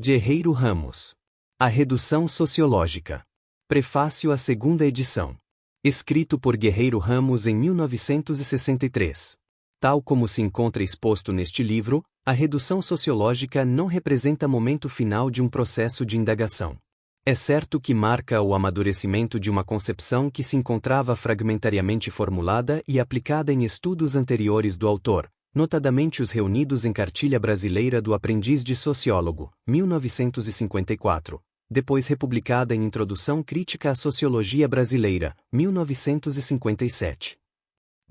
Guerreiro Ramos. A Redução Sociológica. Prefácio à segunda edição. Escrito por Guerreiro Ramos em 1963. Tal como se encontra exposto neste livro, a redução sociológica não representa momento final de um processo de indagação. É certo que marca o amadurecimento de uma concepção que se encontrava fragmentariamente formulada e aplicada em estudos anteriores do autor, notadamente os reunidos em Cartilha Brasileira do Aprendiz de Sociólogo, 1954, depois republicada em Introdução Crítica à Sociologia Brasileira, 1957.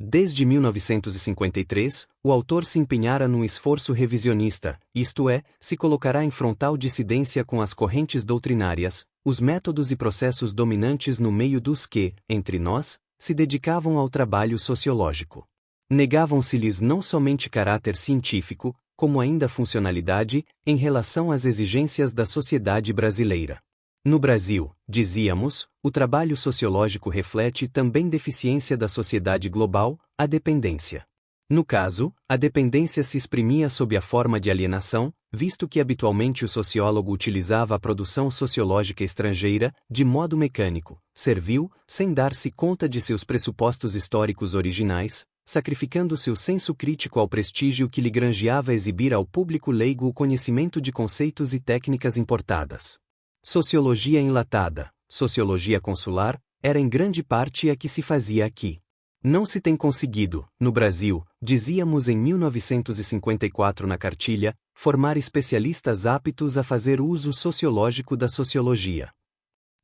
Desde 1953, o autor se empenhara num esforço revisionista, isto é, se colocará em frontal dissidência com as correntes doutrinárias, os métodos e processos dominantes no meio dos que, entre nós, se dedicavam ao trabalho sociológico. Negavam-se-lhes não somente caráter científico, como ainda funcionalidade, em relação às exigências da sociedade brasileira. No Brasil, dizíamos, o trabalho sociológico reflete também deficiência da sociedade global, a dependência. No caso, a dependência se exprimia sob a forma de alienação, visto que habitualmente o sociólogo utilizava a produção sociológica estrangeira, de modo mecânico, servil, sem dar-se conta de seus pressupostos históricos originais, sacrificando seu senso crítico ao prestígio que lhe granjeava exibir ao público leigo o conhecimento de conceitos e técnicas importadas. Sociologia enlatada, sociologia consular, era em grande parte a que se fazia aqui. Não se tem conseguido, no Brasil, dizíamos em 1954 na cartilha, formar especialistas aptos a fazer uso sociológico da sociologia.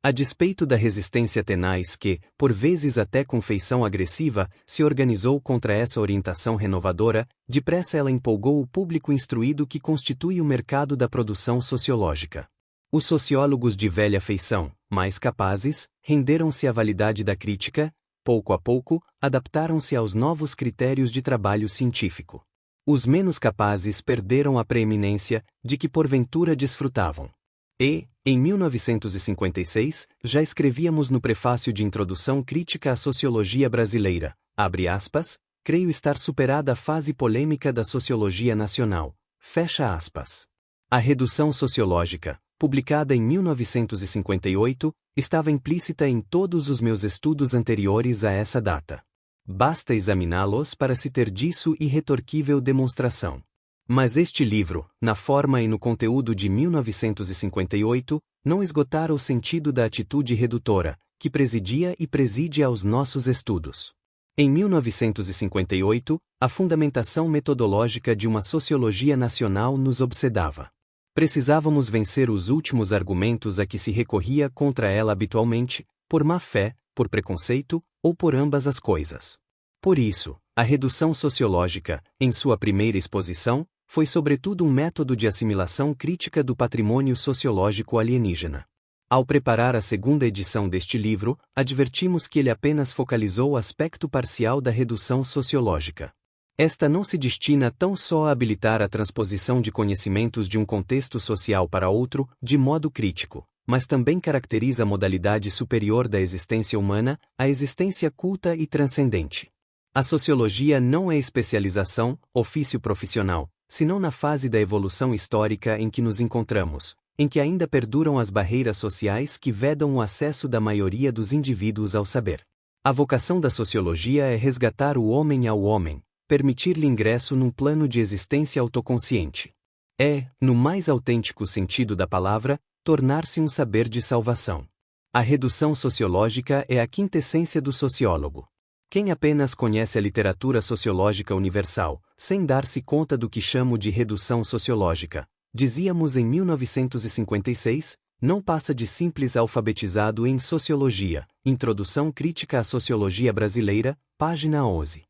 A despeito da resistência tenaz que, por vezes até com feição agressiva, se organizou contra essa orientação renovadora, depressa ela empolgou o público instruído que constitui o mercado da produção sociológica. Os sociólogos de velha feição, mais capazes, renderam-se à validade da crítica, pouco a pouco, adaptaram-se aos novos critérios de trabalho científico. Os menos capazes perderam a preeminência, de que porventura desfrutavam. E, em 1956, já escrevíamos no prefácio de Introdução Crítica à Sociologia Brasileira, abre aspas, creio estar superada a fase polêmica da sociologia nacional, fecha aspas. A redução sociológica, publicada em 1958, estava implícita em todos os meus estudos anteriores a essa data. Basta examiná-los para se ter disso irretorquível demonstração. Mas este livro, na forma e no conteúdo de 1958, não esgotara o sentido da atitude redutora, que presidia e preside aos nossos estudos. Em 1958, a fundamentação metodológica de uma sociologia nacional nos obsedava. Precisávamos vencer os últimos argumentos a que se recorria contra ela habitualmente, por má-fé, por preconceito, ou por ambas as coisas. Por isso, a redução sociológica, em sua primeira exposição, foi sobretudo um método de assimilação crítica do patrimônio sociológico alienígena. Ao preparar a segunda edição deste livro, advertimos que ele apenas focalizou o aspecto parcial da redução sociológica. Esta não se destina tão só a habilitar a transposição de conhecimentos de um contexto social para outro, de modo crítico, mas também caracteriza a modalidade superior da existência humana, a existência culta e transcendente. A sociologia não é especialização, ofício profissional, senão na fase da evolução histórica em que nos encontramos, em que ainda perduram as barreiras sociais que vedam o acesso da maioria dos indivíduos ao saber. A vocação da sociologia é resgatar o homem ao homem, permitir-lhe ingresso num plano de existência autoconsciente. É, no mais autêntico sentido da palavra, tornar-se um saber de salvação. A redução sociológica é a quintessência do sociólogo. Quem apenas conhece a literatura sociológica universal, sem dar-se conta do que chamo de redução sociológica, dizíamos em 1956, não passa de simples alfabetizado em sociologia, Introdução Crítica à Sociologia Brasileira, página 11.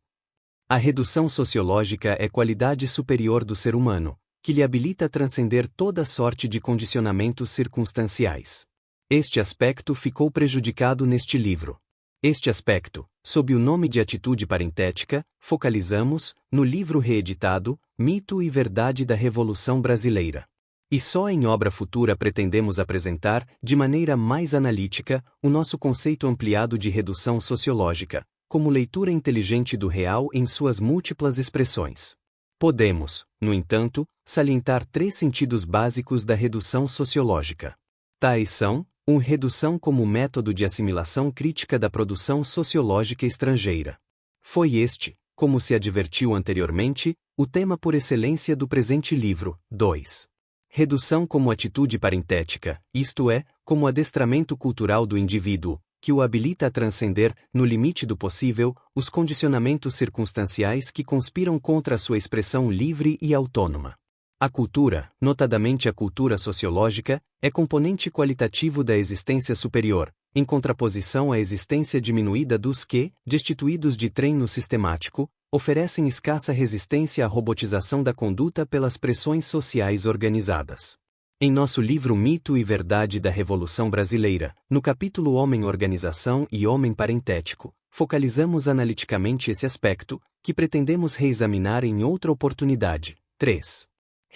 A redução sociológica é qualidade superior do ser humano, que lhe habilita a transcender toda sorte de condicionamentos circunstanciais. Este aspecto ficou prejudicado neste livro. Este aspecto, sob o nome de atitude parentética, focalizamos, no livro reeditado, Mito e Verdade da Revolução Brasileira. E só em obra futura pretendemos apresentar, de maneira mais analítica, o nosso conceito ampliado de redução sociológica, como leitura inteligente do real em suas múltiplas expressões. Podemos, no entanto, salientar 3 sentidos básicos da redução sociológica. Tais são: 1. Redução como método de assimilação crítica da produção sociológica estrangeira. Foi este, como se advertiu anteriormente, o tema por excelência do presente livro. 2. Redução como atitude parentética, isto é, como adestramento cultural do indivíduo, que o habilita a transcender, no limite do possível, os condicionamentos circunstanciais que conspiram contra a sua expressão livre e autônoma. A cultura, notadamente a cultura sociológica, é componente qualitativo da existência superior, em contraposição à existência diminuída dos que, destituídos de treino sistemático, oferecem escassa resistência à robotização da conduta pelas pressões sociais organizadas. Em nosso livro Mito e Verdade da Revolução Brasileira, no capítulo Homem-Organização e Homem Parentético, focalizamos analiticamente esse aspecto, que pretendemos reexaminar em outra oportunidade. 3.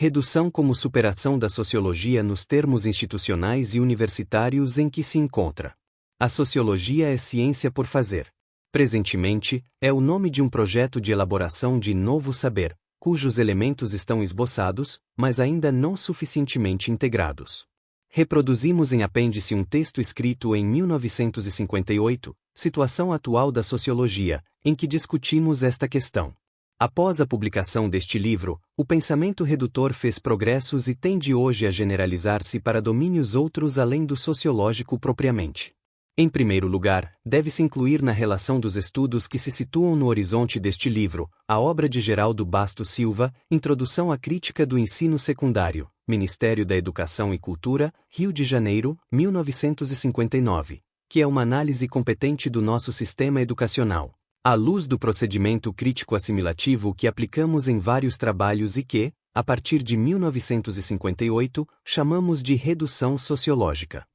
Redução como superação da sociologia nos termos institucionais e universitários em que se encontra. A sociologia é ciência por fazer. Presentemente, é o nome de um projeto de elaboração de novo saber, cujos elementos estão esboçados, mas ainda não suficientemente integrados. Reproduzimos em apêndice um texto escrito em 1958, Situação Atual da Sociologia, em que discutimos esta questão. Após a publicação deste livro, o pensamento redutor fez progressos e tende hoje a generalizar-se para domínios outros além do sociológico propriamente. Em primeiro lugar, deve-se incluir na relação dos estudos que se situam no horizonte deste livro, a obra de Geraldo Bastos Silva, Introdução à Crítica do Ensino Secundário, Ministério da Educação e Cultura, Rio de Janeiro, 1959, que é uma análise competente do nosso sistema educacional, à luz do procedimento crítico-assimilativo que aplicamos em vários trabalhos e que, a partir de 1958, chamamos de redução sociológica.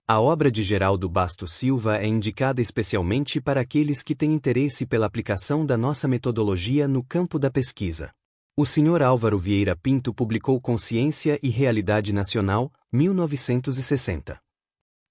A obra de Geraldo Bastos Silva é indicada especialmente para aqueles que têm interesse pela aplicação da nossa metodologia no campo da pesquisa. O Sr. Álvaro Vieira Pinto publicou Consciência e Realidade Nacional, 1960.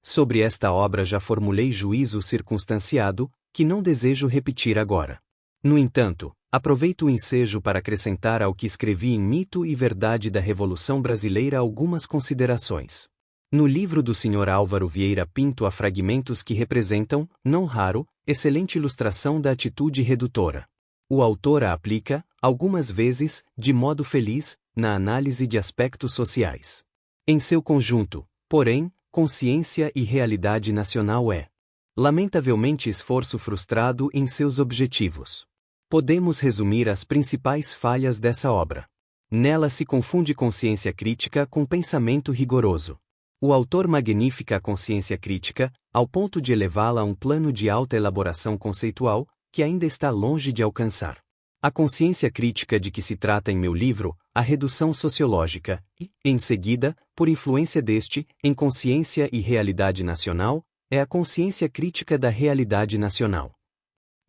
Sobre esta obra já formulei juízo circunstanciado, que não desejo repetir agora. No entanto, aproveito o ensejo para acrescentar ao que escrevi em Mito e Verdade da Revolução Brasileira algumas considerações. No livro do Sr. Álvaro Vieira Pinto há fragmentos que representam, não raro, excelente ilustração da atitude redutora. O autor a aplica, algumas vezes, de modo feliz, na análise de aspectos sociais. Em seu conjunto, porém, Consciência e Realidade Nacional é, lamentavelmente, esforço frustrado em seus objetivos. Podemos resumir as principais falhas dessa obra. Nela se confunde consciência crítica com pensamento rigoroso. O autor magnifica a consciência crítica, ao ponto de elevá-la a um plano de alta elaboração conceitual, que ainda está longe de alcançar. A consciência crítica de que se trata em meu livro, A Redução Sociológica, e, em seguida, por influência deste, em Consciência e Realidade Nacional, é a consciência crítica da realidade nacional.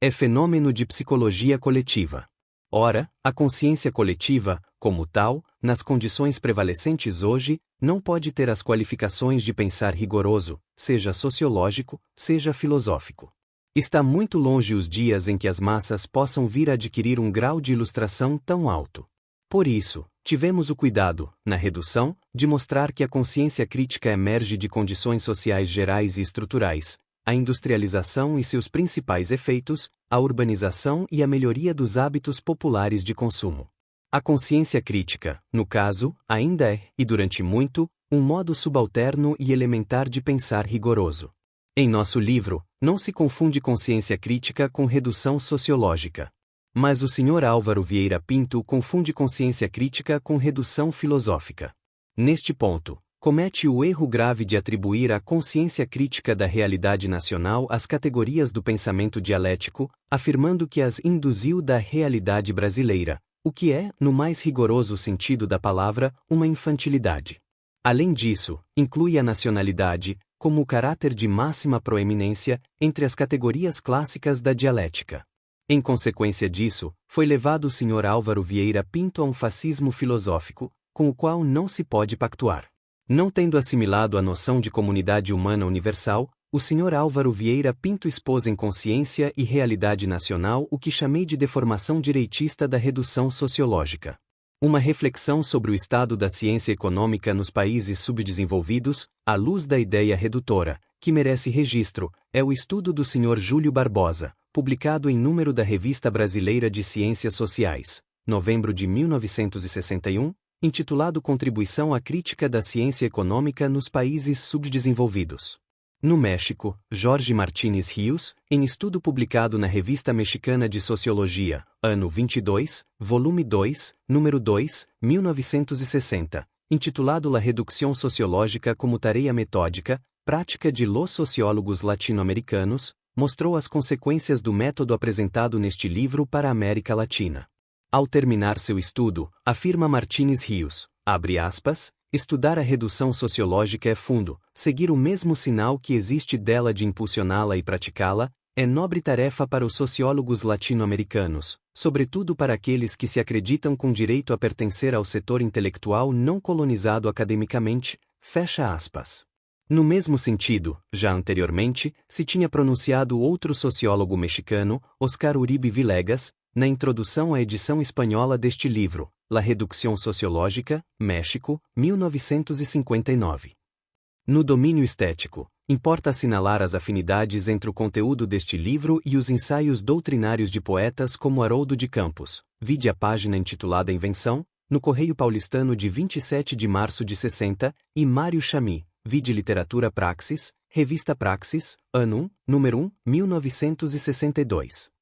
É fenômeno de psicologia coletiva. Ora, a consciência coletiva, como tal, nas condições prevalecentes hoje, não pode ter as qualificações de pensar rigoroso, seja sociológico, seja filosófico. Está muito longe os dias em que as massas possam vir a adquirir um grau de ilustração tão alto. Por isso, tivemos o cuidado, na redução, de mostrar que a consciência crítica emerge de condições sociais gerais e estruturais, a industrialização e seus principais efeitos, a urbanização e a melhoria dos hábitos populares de consumo. A consciência crítica, no caso, ainda é, e durante muito, um modo subalterno e elementar de pensar rigoroso. Em nosso livro, não se confunde consciência crítica com redução sociológica. Mas o Sr. Álvaro Vieira Pinto confunde consciência crítica com redução filosófica. Neste ponto, comete o erro grave de atribuir a consciência crítica da realidade nacional às categorias do pensamento dialético, afirmando que as induziu da realidade brasileira, o que é, no mais rigoroso sentido da palavra, uma infantilidade. Além disso, inclui a nacionalidade, como o caráter de máxima proeminência, entre as categorias clássicas da dialética. Em consequência disso, foi levado o Sr. Álvaro Vieira Pinto a um fascismo filosófico, com o qual não se pode pactuar. Não tendo assimilado a noção de comunidade humana universal, o Sr. Álvaro Vieira Pinto expôs em Consciência e Realidade Nacional o que chamei de deformação direitista da redução sociológica. Uma reflexão sobre o estado da ciência econômica nos países subdesenvolvidos, à luz da ideia redutora, que merece registro, é o estudo do Sr. Júlio Barbosa, publicado em número da Revista Brasileira de Ciências Sociais, novembro de 1961, intitulado Contribuição à Crítica da Ciência Econômica nos Países Subdesenvolvidos. No México, Jorge Martínez Rios, em estudo publicado na Revista Mexicana de Sociologia, ano 22, volume 2, número 2, 1960, intitulado La Reducción Sociológica como Tarea Metódica, Prática de los Sociólogos Latino-Americanos, mostrou as consequências do método apresentado neste livro para a América Latina. Ao terminar seu estudo, afirma Martínez Rios, abre aspas, estudar a redução sociológica é fundo, seguir o mesmo sinal que existe dela de impulsioná-la e praticá-la, é nobre tarefa para os sociólogos latino-americanos, sobretudo para aqueles que se acreditam com direito a pertencer ao setor intelectual não colonizado academicamente, fecha aspas. No mesmo sentido, já anteriormente, se tinha pronunciado outro sociólogo mexicano, Oscar Uribe Villegas, na introdução à edição espanhola deste livro, La Reducción Sociológica, México, 1959. No domínio estético, importa assinalar as afinidades entre o conteúdo deste livro e os ensaios doutrinários de poetas como Haroldo de Campos, vide a página intitulada Invenção, no Correio Paulistano de 27 de março de 60, e Mário Chamy, vide Literatura Praxis, Revista Praxis, ano 1, número 1, 1962.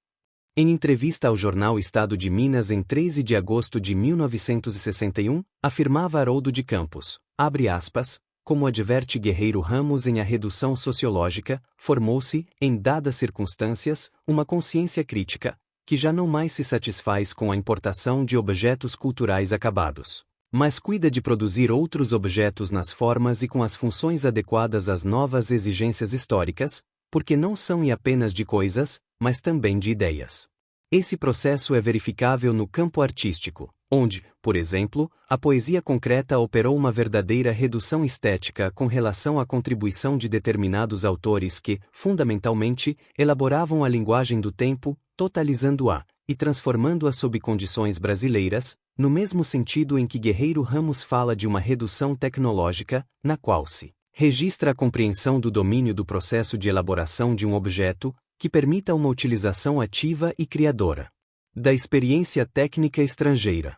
Em entrevista ao jornal Estado de Minas em 13 de agosto de 1961, afirmava Haroldo de Campos, abre aspas, como adverte Guerreiro Ramos em A Redução Sociológica, formou-se, em dadas circunstâncias, uma consciência crítica, que já não mais se satisfaz com a importação de objetos culturais acabados, mas cuida de produzir outros objetos nas formas e com as funções adequadas às novas exigências históricas, porque não são apenas de coisas, mas também de ideias. Esse processo é verificável no campo artístico, onde, por exemplo, a poesia concreta operou uma verdadeira redução estética com relação à contribuição de determinados autores que, fundamentalmente, elaboravam a linguagem do tempo, totalizando-a, e transformando-a sob condições brasileiras, no mesmo sentido em que Guerreiro Ramos fala de uma redução tecnológica, na qual se registra a compreensão do domínio do processo de elaboração de um objeto, que permita uma utilização ativa e criadora da experiência técnica estrangeira.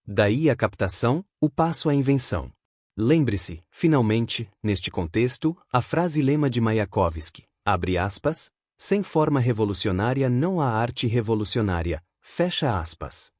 Daí a captação, o passo à invenção. Lembre-se, finalmente, neste contexto, a frase lema de Mayakovsky, abre aspas, sem forma revolucionária não há arte revolucionária, fecha aspas.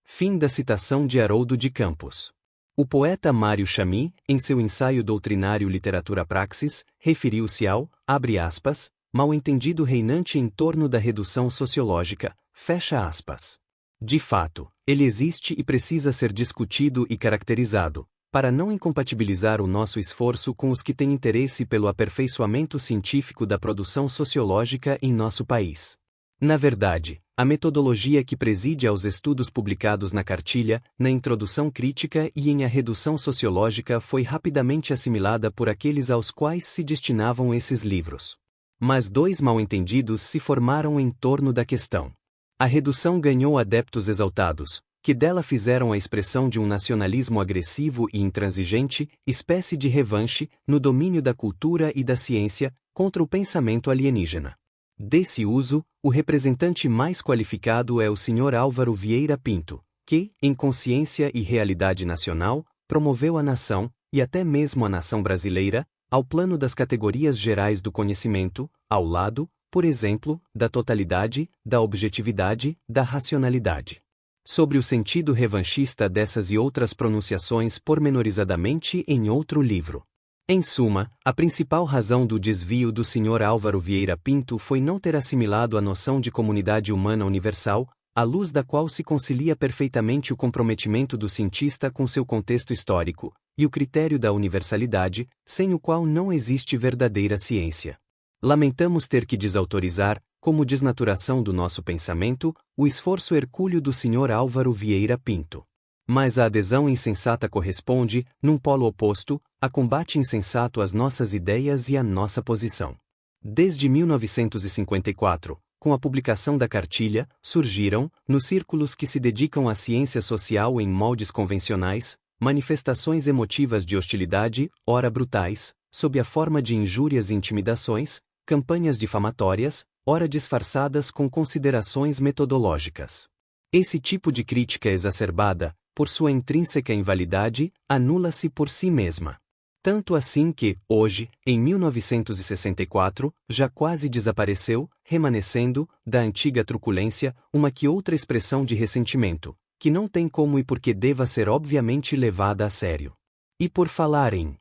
Fim da citação de Haroldo de Campos. O poeta Mário Chamy, em seu ensaio doutrinário Literatura Praxis, referiu-se ao, abre aspas, mal-entendido reinante em torno da redução sociológica, fecha aspas. De fato, ele existe e precisa ser discutido e caracterizado, para não incompatibilizar o nosso esforço com os que têm interesse pelo aperfeiçoamento científico da produção sociológica em nosso país. Na verdade, a metodologia que preside aos estudos publicados na cartilha, na introdução crítica e em A Redução Sociológica foi rapidamente assimilada por aqueles aos quais se destinavam esses livros. Mas dois mal-entendidos se formaram em torno da questão. A redução ganhou adeptos exaltados, que dela fizeram a expressão de um nacionalismo agressivo e intransigente, espécie de revanche, no domínio da cultura e da ciência, contra o pensamento alienígena. Desse uso, o representante mais qualificado é o Sr. Álvaro Vieira Pinto, que, em Consciência e Realidade Nacional, promoveu a nação, e até mesmo a nação brasileira, ao plano das categorias gerais do conhecimento, ao lado, por exemplo, da totalidade, da objetividade, da racionalidade. Sobre o sentido revanchista dessas e outras pronunciações pormenorizadamente em outro livro. Em suma, a principal razão do desvio do Sr. Álvaro Vieira Pinto foi não ter assimilado a noção de comunidade humana universal, à luz da qual se concilia perfeitamente o comprometimento do cientista com seu contexto histórico, e o critério da universalidade, sem o qual não existe verdadeira ciência. Lamentamos ter que desautorizar, como desnaturação do nosso pensamento, o esforço hercúleo do Sr. Álvaro Vieira Pinto. Mas a adesão insensata corresponde, num polo oposto, a combate insensato às nossas ideias e à nossa posição. Desde 1954, com a publicação da cartilha, surgiram, nos círculos que se dedicam à ciência social em moldes convencionais, manifestações emotivas de hostilidade, ora brutais, sob a forma de injúrias e intimidações, campanhas difamatórias, ora disfarçadas com considerações metodológicas. Esse tipo de crítica exacerbada, por sua intrínseca invalidade, anula-se por si mesma. Tanto assim que, hoje, em 1964, já quase desapareceu, remanescendo, da antiga truculência, uma que outra expressão de ressentimento, que não tem como e porque deva ser obviamente levada a sério. E por falar em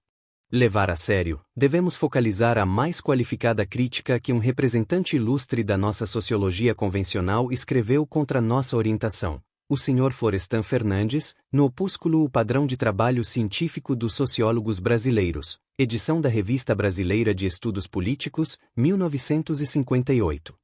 levar a sério, devemos focalizar a mais qualificada crítica que um representante ilustre da nossa sociologia convencional escreveu contra nossa orientação, o Sr. Florestan Fernandes, no opúsculo O Padrão de Trabalho Científico dos Sociólogos Brasileiros, edição da Revista Brasileira de Estudos Políticos, 1958.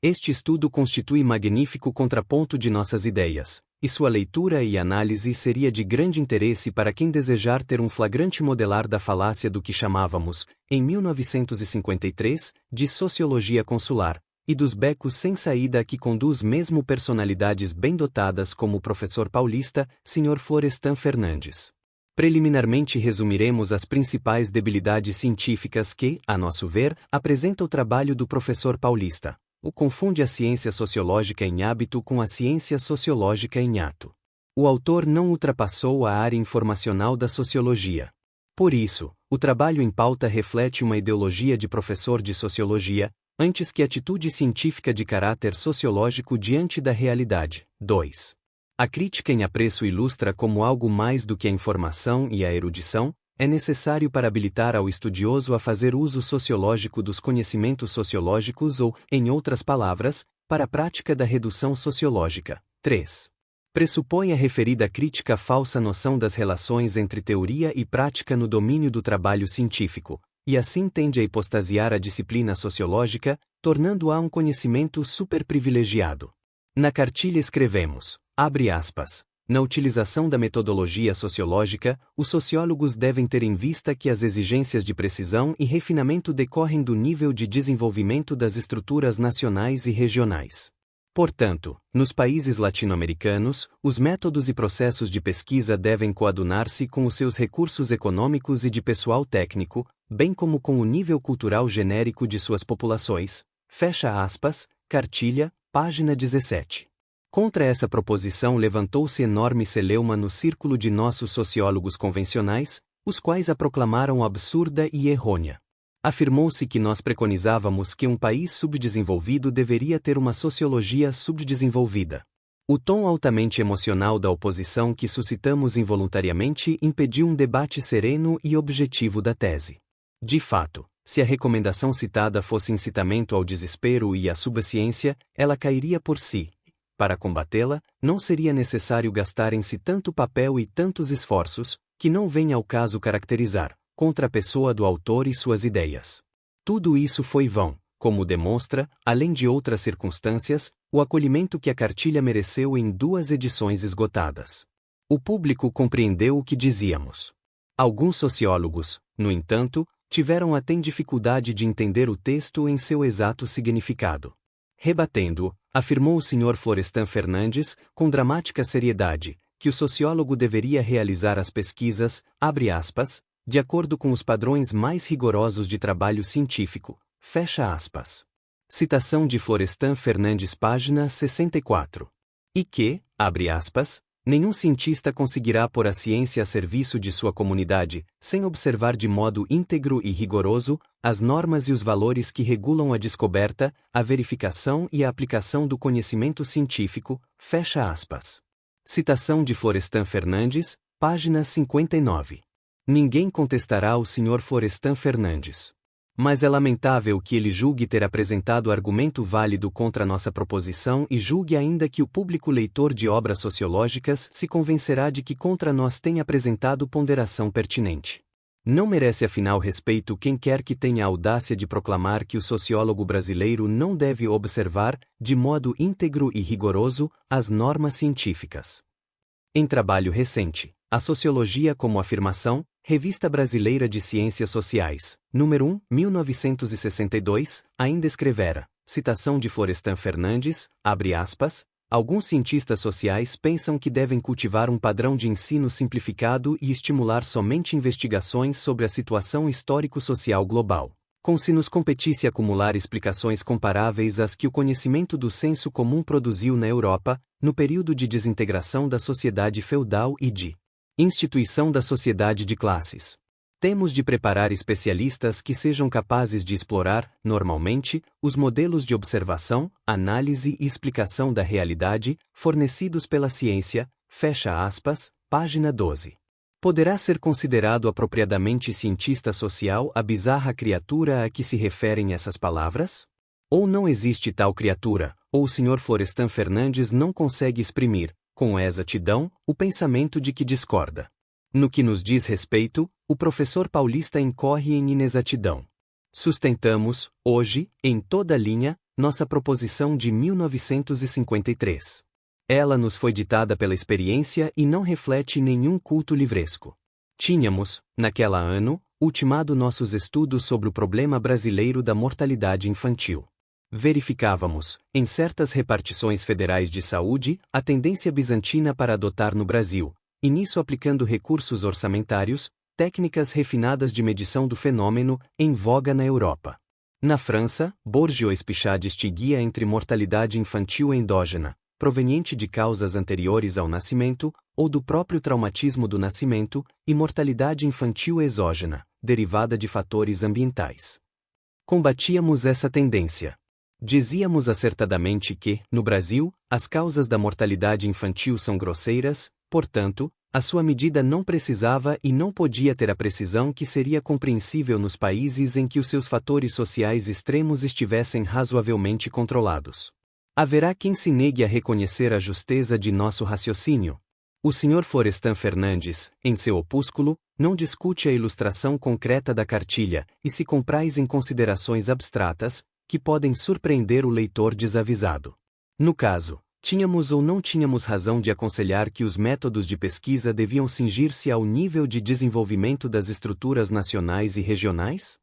Este estudo constitui magnífico contraponto de nossas ideias, e sua leitura e análise seria de grande interesse para quem desejar ter um flagrante modelar da falácia do que chamávamos, em 1953, de sociologia consular, e dos becos sem saída a que conduz mesmo personalidades bem dotadas como o professor paulista, Sr. Florestan Fernandes. Preliminarmente resumiremos as principais debilidades científicas que, a nosso ver, apresenta o trabalho do professor paulista. O confunde a ciência sociológica em hábito com a ciência sociológica em ato. O autor não ultrapassou a área informacional da sociologia. Por isso, o trabalho em pauta reflete uma ideologia de professor de sociologia, antes que atitude científica de caráter sociológico diante da realidade. 2. A crítica em apreço ilustra como algo mais do que a informação e a erudição, é necessário para habilitar ao estudioso a fazer uso sociológico dos conhecimentos sociológicos ou, em outras palavras, para a prática da redução sociológica. 3. Pressupõe a referida crítica falsa noção das relações entre teoria e prática no domínio do trabalho científico, e assim tende a hipostasiar a disciplina sociológica, tornando-a um conhecimento superprivilegiado. Na cartilha escrevemos, abre aspas, na utilização da metodologia sociológica, os sociólogos devem ter em vista que as exigências de precisão e refinamento decorrem do nível de desenvolvimento das estruturas nacionais e regionais. Portanto, nos países latino-americanos, os métodos e processos de pesquisa devem coadunar-se com os seus recursos econômicos e de pessoal técnico, bem como com o nível cultural genérico de suas populações. Fecha aspas, cartilha, página 17. Contra essa proposição levantou-se enorme celeuma no círculo de nossos sociólogos convencionais, os quais a proclamaram absurda e errônea. Afirmou-se que nós preconizávamos que um país subdesenvolvido deveria ter uma sociologia subdesenvolvida. O tom altamente emocional da oposição que suscitamos involuntariamente impediu um debate sereno e objetivo da tese. De fato, se a recomendação citada fosse incitamento ao desespero e à subciência, ela cairia por si. Para combatê-la, não seria necessário gastar em si tanto papel e tantos esforços, que não vem ao caso caracterizar, contra a pessoa do autor e suas ideias. Tudo isso foi vão, como demonstra, além de outras circunstâncias, o acolhimento que a cartilha mereceu em 2 edições esgotadas. O público compreendeu o que dizíamos. Alguns sociólogos, no entanto, tiveram até dificuldade de entender o texto em seu exato significado. Rebatendo-o, afirmou o Sr. Florestan Fernandes, com dramática seriedade, que o sociólogo deveria realizar as pesquisas, abre aspas, de acordo com os padrões mais rigorosos de trabalho científico, fecha aspas. Citação de Florestan Fernandes, página 64. E que, abre aspas, nenhum cientista conseguirá pôr a ciência a serviço de sua comunidade, sem observar de modo íntegro e rigoroso as normas e os valores que regulam a descoberta, a verificação e a aplicação do conhecimento científico, fecha aspas. Citação de Florestan Fernandes, página 59. Ninguém contestará ao Sr. Florestan Fernandes. Mas é lamentável que ele julgue ter apresentado argumento válido contra nossa proposição e julgue ainda que o público leitor de obras sociológicas se convencerá de que contra nós tem apresentado ponderação pertinente. Não merece afinal respeito quem quer que tenha a audácia de proclamar que o sociólogo brasileiro não deve observar, de modo íntegro e rigoroso, as normas científicas. Em trabalho recente, A Sociologia como Afirmação, Revista Brasileira de Ciências Sociais, número 1, 1962, ainda escrevera, citação de Florestan Fernandes, abre aspas, alguns cientistas sociais pensam que devem cultivar um padrão de ensino simplificado e estimular somente investigações sobre a situação histórico-social global, como se nos competisse acumular explicações comparáveis às que o conhecimento do senso comum produziu na Europa, no período de desintegração da sociedade feudal e de instituição da sociedade de classes. Temos de preparar especialistas que sejam capazes de explorar, normalmente, os modelos de observação, análise e explicação da realidade, fornecidos pela ciência, fecha aspas, página 12. Poderá ser considerado apropriadamente cientista social a bizarra criatura a que se referem essas palavras? Ou não existe tal criatura, ou o Sr. Florestan Fernandes não consegue exprimir, com exatidão, o pensamento de que discorda. No que nos diz respeito, o professor paulista incorre em inexatidão. Sustentamos, hoje, em toda a linha, nossa proposição de 1953. Ela nos foi ditada pela experiência e não reflete nenhum culto livresco. Tínhamos, naquela ano, ultimado nossos estudos sobre o problema brasileiro da mortalidade infantil. Verificávamos, em certas repartições federais de saúde, a tendência bizantina para adotar no Brasil, e nisso aplicando recursos orçamentários, técnicas refinadas de medição do fenômeno, em voga na Europa. Na França, Bourdieu-Spichat distinguia entre mortalidade infantil endógena, proveniente de causas anteriores ao nascimento, ou do próprio traumatismo do nascimento, e mortalidade infantil exógena, derivada de fatores ambientais. Combatíamos essa tendência. Dizíamos acertadamente que, no Brasil, as causas da mortalidade infantil são grosseiras, portanto, a sua medida não precisava e não podia ter a precisão que seria compreensível nos países em que os seus fatores sociais extremos estivessem razoavelmente controlados. Haverá quem se negue a reconhecer a justeza de nosso raciocínio. O Sr. Florestan Fernandes, em seu opúsculo, não discute a ilustração concreta da cartilha e se compraz em considerações abstratas, que podem surpreender o leitor desavisado. No caso, tínhamos ou não tínhamos razão de aconselhar que os métodos de pesquisa deviam cingir-se ao nível de desenvolvimento das estruturas nacionais e regionais?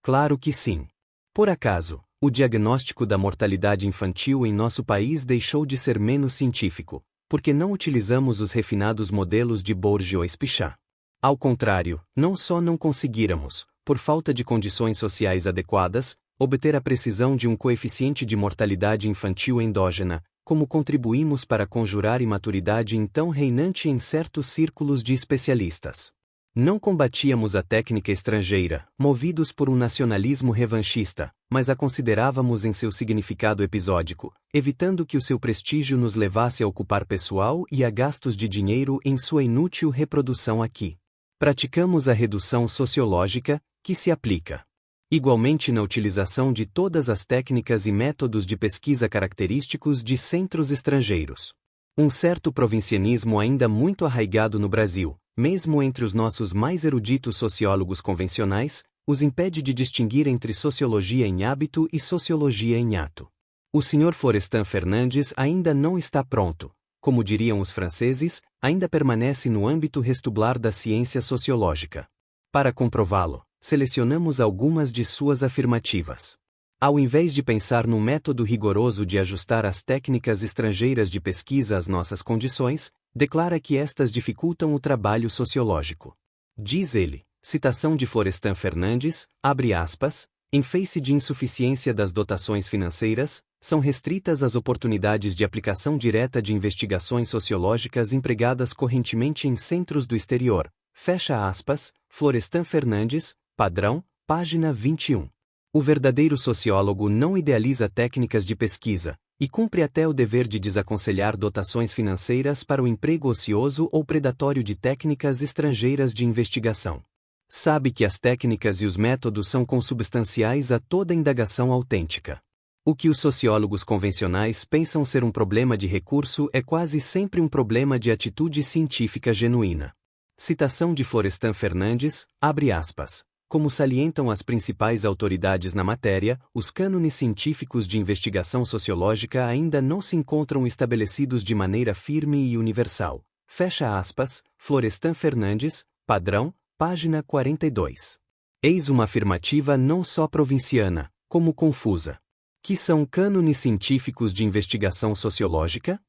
Claro que sim. Por acaso, o diagnóstico da mortalidade infantil em nosso país deixou de ser menos científico, porque não utilizamos os refinados modelos de Bourdieu-Spichat. Ao contrário, não só não conseguíramos, por falta de condições sociais adequadas, obter a precisão de um coeficiente de mortalidade infantil endógena, como contribuímos para conjurar imaturidade então reinante em certos círculos de especialistas. Não combatíamos a técnica estrangeira, movidos por um nacionalismo revanchista, mas a considerávamos em seu significado episódico, evitando que o seu prestígio nos levasse a ocupar pessoal e a gastos de dinheiro em sua inútil reprodução aqui. Praticamos a redução sociológica, que se aplica igualmente na utilização de todas as técnicas e métodos de pesquisa característicos de centros estrangeiros. Um certo provincianismo ainda muito arraigado no Brasil, mesmo entre os nossos mais eruditos sociólogos convencionais, os impede de distinguir entre sociologia em hábito e sociologia em ato. O Sr. Florestan Fernandes ainda não está pronto. Como diriam os franceses, ainda permanece no âmbito restublar da ciência sociológica. Para comprová-lo, selecionamos algumas de suas afirmativas. Ao invés de pensar num método rigoroso de ajustar as técnicas estrangeiras de pesquisa às nossas condições, declara que estas dificultam o trabalho sociológico. Diz ele, citação de Florestan Fernandes, abre aspas, em face de insuficiência das dotações financeiras, são restritas as oportunidades de aplicação direta de investigações sociológicas empregadas correntemente em centros do exterior. Fecha aspas, Florestan Fernandes, padrão, página 21. O verdadeiro sociólogo não idealiza técnicas de pesquisa, e cumpre até o dever de desaconselhar dotações financeiras para o emprego ocioso ou predatório de técnicas estrangeiras de investigação. Sabe que as técnicas e os métodos são consubstanciais a toda indagação autêntica. O que os sociólogos convencionais pensam ser um problema de recurso é quase sempre um problema de atitude científica genuína. Citação de Florestan Fernandes, abre aspas. Como salientam as principais autoridades na matéria, os cânones científicos de investigação sociológica ainda não se encontram estabelecidos de maneira firme e universal. Fecha aspas, Florestan Fernandes, padrão, página 42. Eis uma afirmativa não só provinciana, como confusa. Que são cânones científicos de investigação sociológica?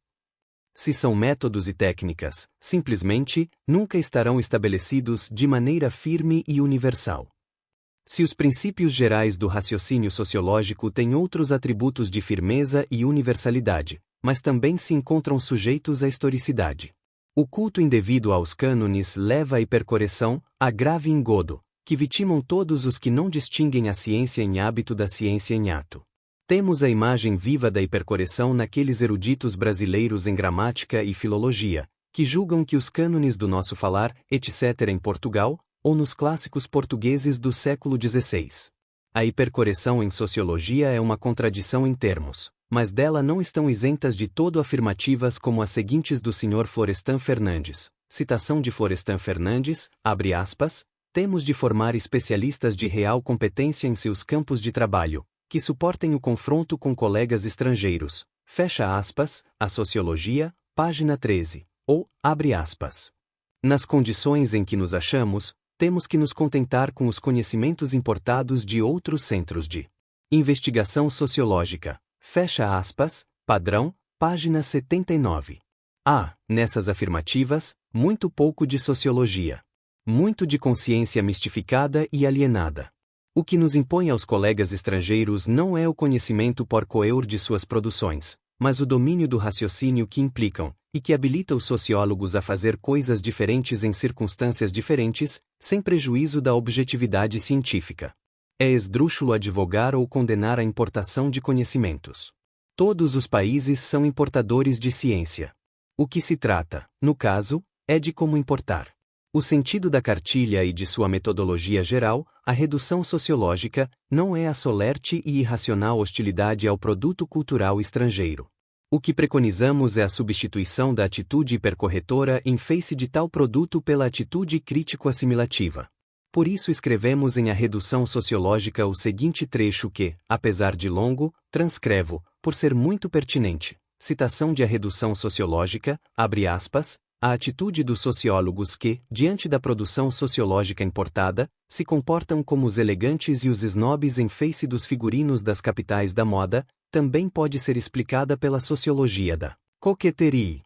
Se são métodos e técnicas, simplesmente, nunca estarão estabelecidos de maneira firme e universal. Se os princípios gerais do raciocínio sociológico têm outros atributos de firmeza e universalidade, mas também se encontram sujeitos à historicidade. O culto indevido aos cânones leva à hipercorreção, a grave engodo, que vitimam todos os que não distinguem a ciência em hábito da ciência em ato. Temos a imagem viva da hipercorreção naqueles eruditos brasileiros em gramática e filologia, que julgam que os cânones do nosso falar, etc. em Portugal, ou nos clássicos portugueses do século XVI. A hipercorreção em sociologia é uma contradição em termos, mas dela não estão isentas de todo afirmativas como as seguintes do Sr. Florestan Fernandes. Citação de Florestan Fernandes, abre aspas, temos de formar especialistas de real competência em seus campos de trabalho, que suportem o confronto com colegas estrangeiros, fecha aspas, a sociologia, página 13, ou, abre aspas. Nas condições em que nos achamos, temos que nos contentar com os conhecimentos importados de outros centros de investigação sociológica, fecha aspas, padrão, página 79. Há, nessas afirmativas, muito pouco de sociologia. Muito de consciência mistificada e alienada. O que nos impõe aos colegas estrangeiros não é o conhecimento por coeur de suas produções, mas o domínio do raciocínio que implicam, e que habilita os sociólogos a fazer coisas diferentes em circunstâncias diferentes, sem prejuízo da objetividade científica. É esdrúxulo advogar ou condenar a importação de conhecimentos. Todos os países são importadores de ciência. O que se trata, no caso, é de como importar. O sentido da cartilha e de sua metodologia geral, a redução sociológica, não é a solerte e irracional hostilidade ao produto cultural estrangeiro. O que preconizamos é a substituição da atitude hipercorretora em face de tal produto pela atitude crítico-assimilativa. Por isso escrevemos em A Redução Sociológica o seguinte trecho que, apesar de longo, transcrevo, por ser muito pertinente. Citação de A Redução Sociológica, abre aspas, a atitude dos sociólogos que, diante da produção sociológica importada, se comportam como os elegantes e os snobs em face dos figurinos das capitais da moda, também pode ser explicada pela sociologia da coqueterie.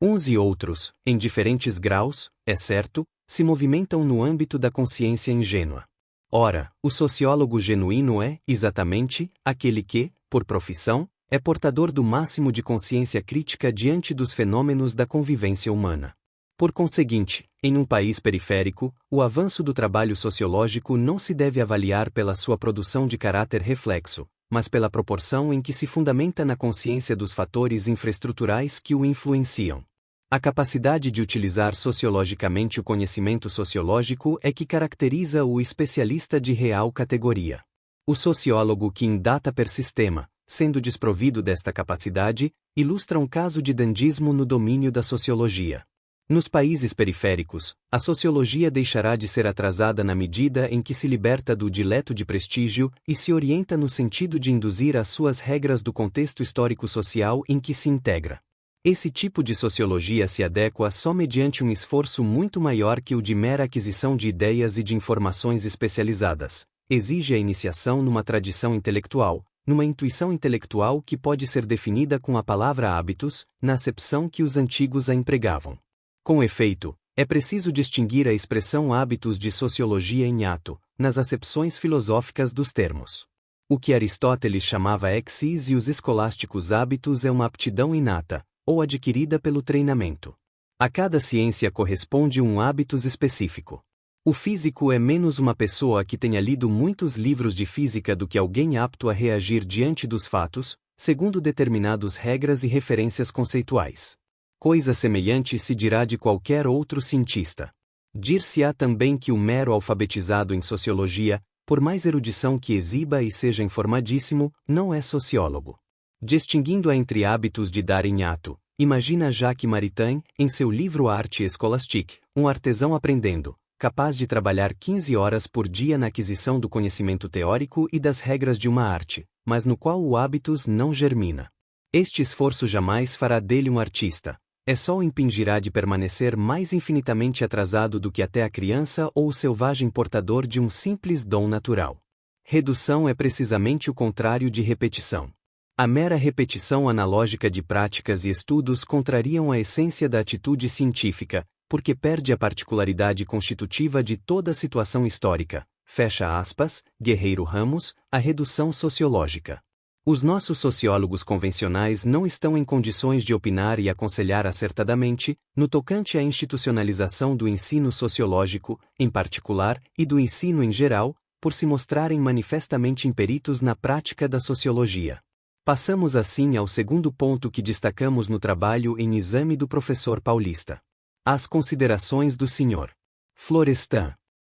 Uns e outros, em diferentes graus, é certo, se movimentam no âmbito da consciência ingênua. Ora, o sociólogo genuíno é, exatamente, aquele que, por profissão, é portador do máximo de consciência crítica diante dos fenômenos da convivência humana. Por conseguinte, em um país periférico, o avanço do trabalho sociológico não se deve avaliar pela sua produção de caráter reflexo, mas pela proporção em que se fundamenta na consciência dos fatores infraestruturais que o influenciam. A capacidade de utilizar sociologicamente o conhecimento sociológico é que caracteriza o especialista de real categoria. O sociólogo que indata per sistema, sendo desprovido desta capacidade, ilustra um caso de dandismo no domínio da sociologia. Nos países periféricos, a sociologia deixará de ser atrasada na medida em que se liberta do dileto de prestígio e se orienta no sentido de induzir as suas regras do contexto histórico-social em que se integra. Esse tipo de sociologia se adequa só mediante um esforço muito maior que o de mera aquisição de ideias e de informações especializadas. Exige a iniciação numa tradição intelectual, numa intuição intelectual que pode ser definida com a palavra hábitos, na acepção que os antigos a empregavam. Com efeito, é preciso distinguir a expressão hábitos de sociologia em ato, nas acepções filosóficas dos termos. O que Aristóteles chamava exis e os escolásticos hábitos é uma aptidão inata, ou adquirida pelo treinamento. A cada ciência corresponde um hábitos específico. O físico é menos uma pessoa que tenha lido muitos livros de física do que alguém apto a reagir diante dos fatos, segundo determinadas regras e referências conceituais. Coisa semelhante se dirá de qualquer outro cientista. Dir-se-á também que o mero alfabetizado em sociologia, por mais erudição que exiba e seja informadíssimo, não é sociólogo. Distinguindo-a entre hábitos de dar em ato, imagina Jacques Maritain, em seu livro Arte Scolastique, um artesão aprendendo, capaz de trabalhar 15 horas por dia na aquisição do conhecimento teórico e das regras de uma arte, mas no qual o hábitus não germina. Este esforço jamais fará dele um artista. é só o impingirá de permanecer mais infinitamente atrasado do que até a criança ou o selvagem portador de um simples dom natural. Redução é precisamente o contrário de repetição. A mera repetição analógica de práticas e estudos contrariam a essência da atitude científica, porque perde a particularidade constitutiva de toda a situação histórica. Fecha aspas, Guerreiro Ramos, a redução sociológica. Os nossos sociólogos convencionais não estão em condições de opinar e aconselhar acertadamente, no tocante à institucionalização do ensino sociológico, em particular, e do ensino em geral, por se mostrarem manifestamente imperitos na prática da sociologia. Passamos assim ao segundo ponto que destacamos no trabalho em exame do professor Paulista. As considerações do Sr. Florestan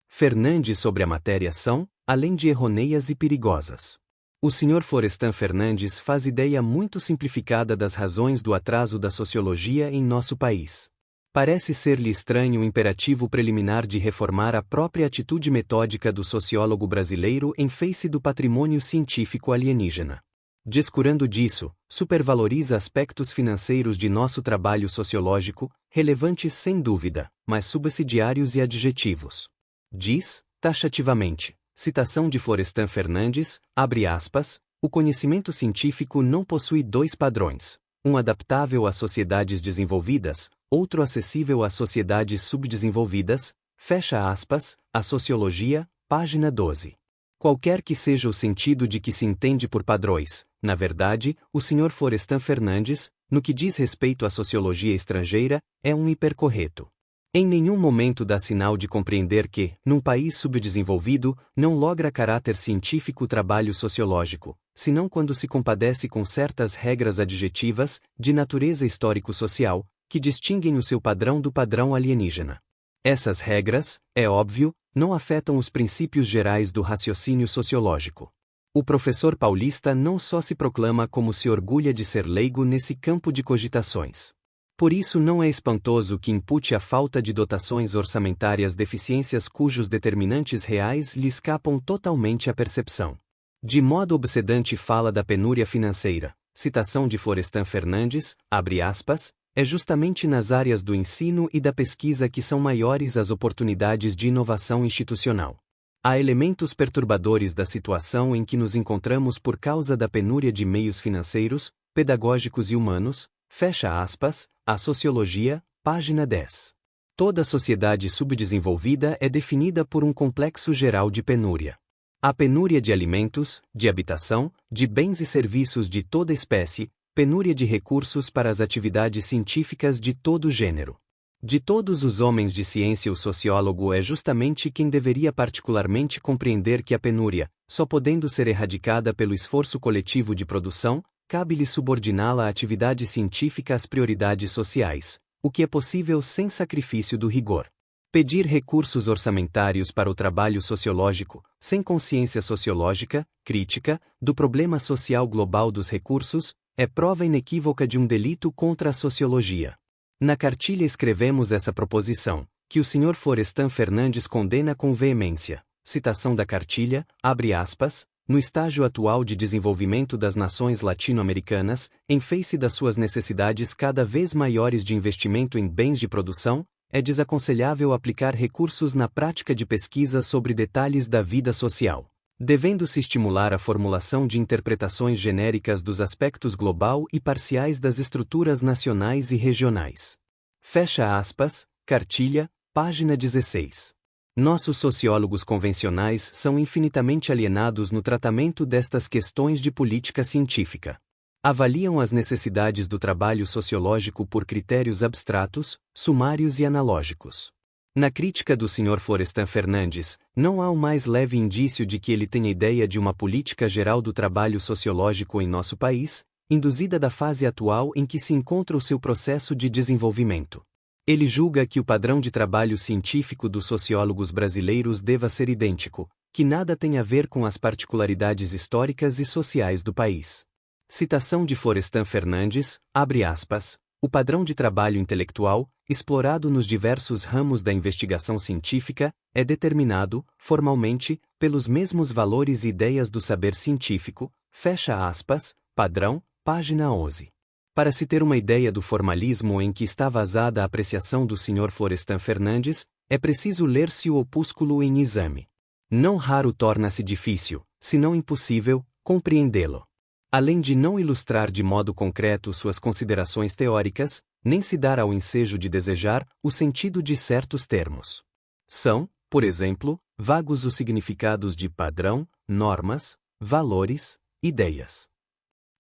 Fernandes sobre a matéria são, além de errôneas e perigosas. O Sr. Florestan Fernandes faz ideia muito simplificada das razões do atraso da sociologia em nosso país. Parece ser-lhe estranho o imperativo preliminar de reformar a própria atitude metódica do sociólogo brasileiro em face do patrimônio científico alienígena. Descurando disso, supervaloriza aspectos financeiros de nosso trabalho sociológico, relevantes sem dúvida, mas subsidiários e adjetivos. Diz, taxativamente, citação de Florestan Fernandes, abre aspas, o conhecimento científico não possui dois padrões, um adaptável às sociedades desenvolvidas, outro acessível às sociedades subdesenvolvidas, fecha aspas, a Sociologia, página 12. Qualquer que seja o sentido de que se entende por padrões, na verdade, o Sr. Florestan Fernandes, no que diz respeito à sociologia estrangeira, é um hipercorreto. Em nenhum momento dá sinal de compreender que, num país subdesenvolvido, não logra caráter científico o trabalho sociológico, senão quando se compadece com certas regras adjetivas, de natureza histórico-social, que distinguem o seu padrão do padrão alienígena. Essas regras, é óbvio, não afetam os princípios gerais do raciocínio sociológico. O professor Paulista não só se proclama como se orgulha de ser leigo nesse campo de cogitações. Por isso não é espantoso que impute à falta de dotações orçamentárias deficiências cujos determinantes reais lhe escapam totalmente à percepção. De modo obsedante fala da penúria financeira, citação de Florestan Fernandes, abre aspas, é justamente nas áreas do ensino e da pesquisa que são maiores as oportunidades de inovação institucional. Há elementos perturbadores da situação em que nos encontramos por causa da penúria de meios financeiros, pedagógicos e humanos, fecha aspas, a Sociologia, página 10. Toda sociedade subdesenvolvida é definida por um complexo geral de penúria. Há penúria de alimentos, de habitação, de bens e serviços de toda espécie, penúria de recursos para as atividades científicas de todo gênero. De todos os homens de ciência, o sociólogo é justamente quem deveria particularmente compreender que a penúria, só podendo ser erradicada pelo esforço coletivo de produção, cabe-lhe subordiná-la à atividade científica às prioridades sociais, o que é possível sem sacrifício do rigor. Pedir recursos orçamentários para o trabalho sociológico, sem consciência sociológica, crítica, do problema social global dos recursos, é prova inequívoca de um delito contra a sociologia. Na cartilha escrevemos essa proposição, que o Sr. Florestan Fernandes condena com veemência. Citação da cartilha, abre aspas, no estágio atual de desenvolvimento das nações latino-americanas, em face das suas necessidades cada vez maiores de investimento em bens de produção, é desaconselhável aplicar recursos na prática de pesquisa sobre detalhes da vida social, devendo-se estimular a formulação de interpretações genéricas dos aspectos global e parciais das estruturas nacionais e regionais. Fecha aspas, cartilha, página 16. Nossos sociólogos convencionais são infinitamente alienados no tratamento destas questões de política científica. Avaliam as necessidades do trabalho sociológico por critérios abstratos, sumários e analógicos. Na crítica do Sr. Florestan Fernandes, não há o mais leve indício de que ele tenha ideia de uma política geral do trabalho sociológico em nosso país, induzida da fase atual em que se encontra o seu processo de desenvolvimento. Ele julga que o padrão de trabalho científico dos sociólogos brasileiros deva ser idêntico, que nada tem a ver com as particularidades históricas e sociais do país. Citação de Florestan Fernandes, abre aspas, o padrão de trabalho intelectual, explorado nos diversos ramos da investigação científica, é determinado, formalmente, pelos mesmos valores e ideias do saber científico, fecha aspas, padrão, página 11. Para se ter uma ideia do formalismo em que está vazada a apreciação do Sr. Florestan Fernandes, é preciso ler-se o opúsculo em exame. Não raro torna-se difícil, se não impossível, compreendê-lo. Além de não ilustrar de modo concreto suas considerações teóricas, nem se dar ao ensejo de desejar o sentido de certos termos. São, por exemplo, vagos os significados de padrão, normas, valores, ideias.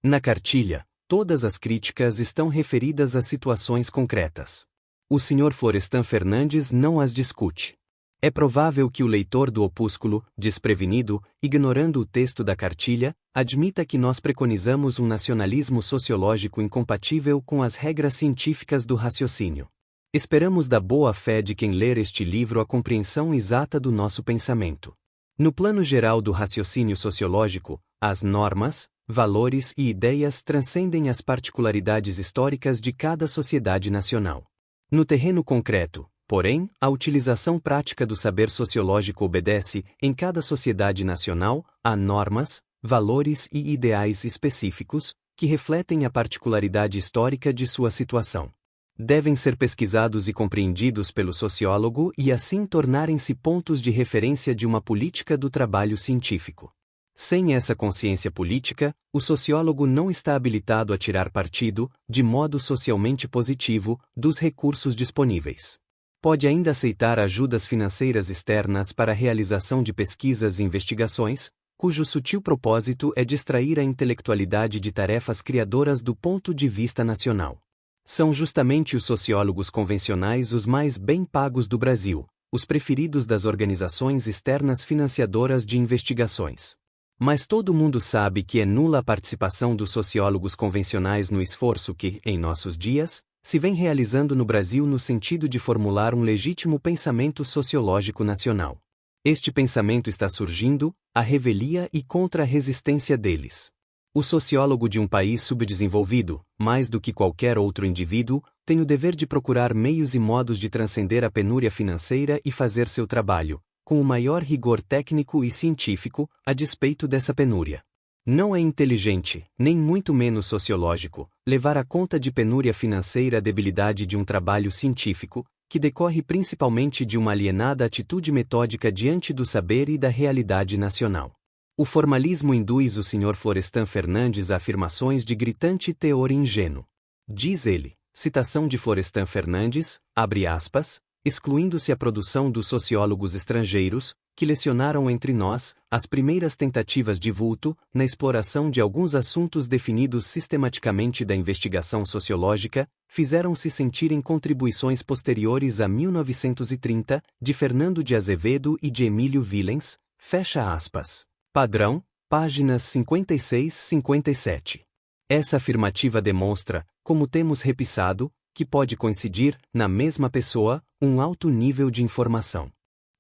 Na cartilha, todas as críticas estão referidas a situações concretas. O Sr. Florestan Fernandes não as discute. É provável que o leitor do opúsculo, desprevenido, ignorando o texto da cartilha, admita que nós preconizamos um nacionalismo sociológico incompatível com as regras científicas do raciocínio. Esperamos da boa fé de quem ler este livro a compreensão exata do nosso pensamento. No plano geral do raciocínio sociológico, as normas, valores e ideias transcendem as particularidades históricas de cada sociedade nacional. No terreno concreto, porém, a utilização prática do saber sociológico obedece, em cada sociedade nacional, a normas, valores e ideais específicos, que refletem a particularidade histórica de sua situação. Devem ser pesquisados e compreendidos pelo sociólogo e assim tornarem-se pontos de referência de uma política do trabalho científico. Sem essa consciência política, o sociólogo não está habilitado a tirar partido, de modo socialmente positivo, dos recursos disponíveis. Pode ainda aceitar ajudas financeiras externas para a realização de pesquisas e investigações, cujo sutil propósito é distrair a intelectualidade de tarefas criadoras do ponto de vista nacional. São justamente os sociólogos convencionais os mais bem pagos do Brasil, os preferidos das organizações externas financiadoras de investigações. Mas todo mundo sabe que é nula a participação dos sociólogos convencionais no esforço que, em nossos dias, se vem realizando no Brasil no sentido de formular um legítimo pensamento sociológico nacional. Este pensamento está surgindo, à revelia e contra a resistência deles. O sociólogo de um país subdesenvolvido, mais do que qualquer outro indivíduo, tem o dever de procurar meios e modos de transcender a penúria financeira e fazer seu trabalho, com o maior rigor técnico e científico, a despeito dessa penúria. Não é inteligente, nem muito menos sociológico, levar à conta de penúria financeira a debilidade de um trabalho científico, que decorre principalmente de uma alienada atitude metódica diante do saber e da realidade nacional. O formalismo induz o Sr. Florestan Fernandes a afirmações de gritante teor ingênuo. Diz ele, citação de Florestan Fernandes, abre aspas, excluindo-se a produção dos sociólogos estrangeiros, que lecionaram entre nós, as primeiras tentativas de vulto, na exploração de alguns assuntos definidos sistematicamente da investigação sociológica, fizeram-se sentir em contribuições posteriores a 1930, de Fernando de Azevedo e de Emílio Vilens, fecha aspas. Padrão, páginas 56-57. Essa afirmativa demonstra, como temos repisado, que pode coincidir, na mesma pessoa, um alto nível de informação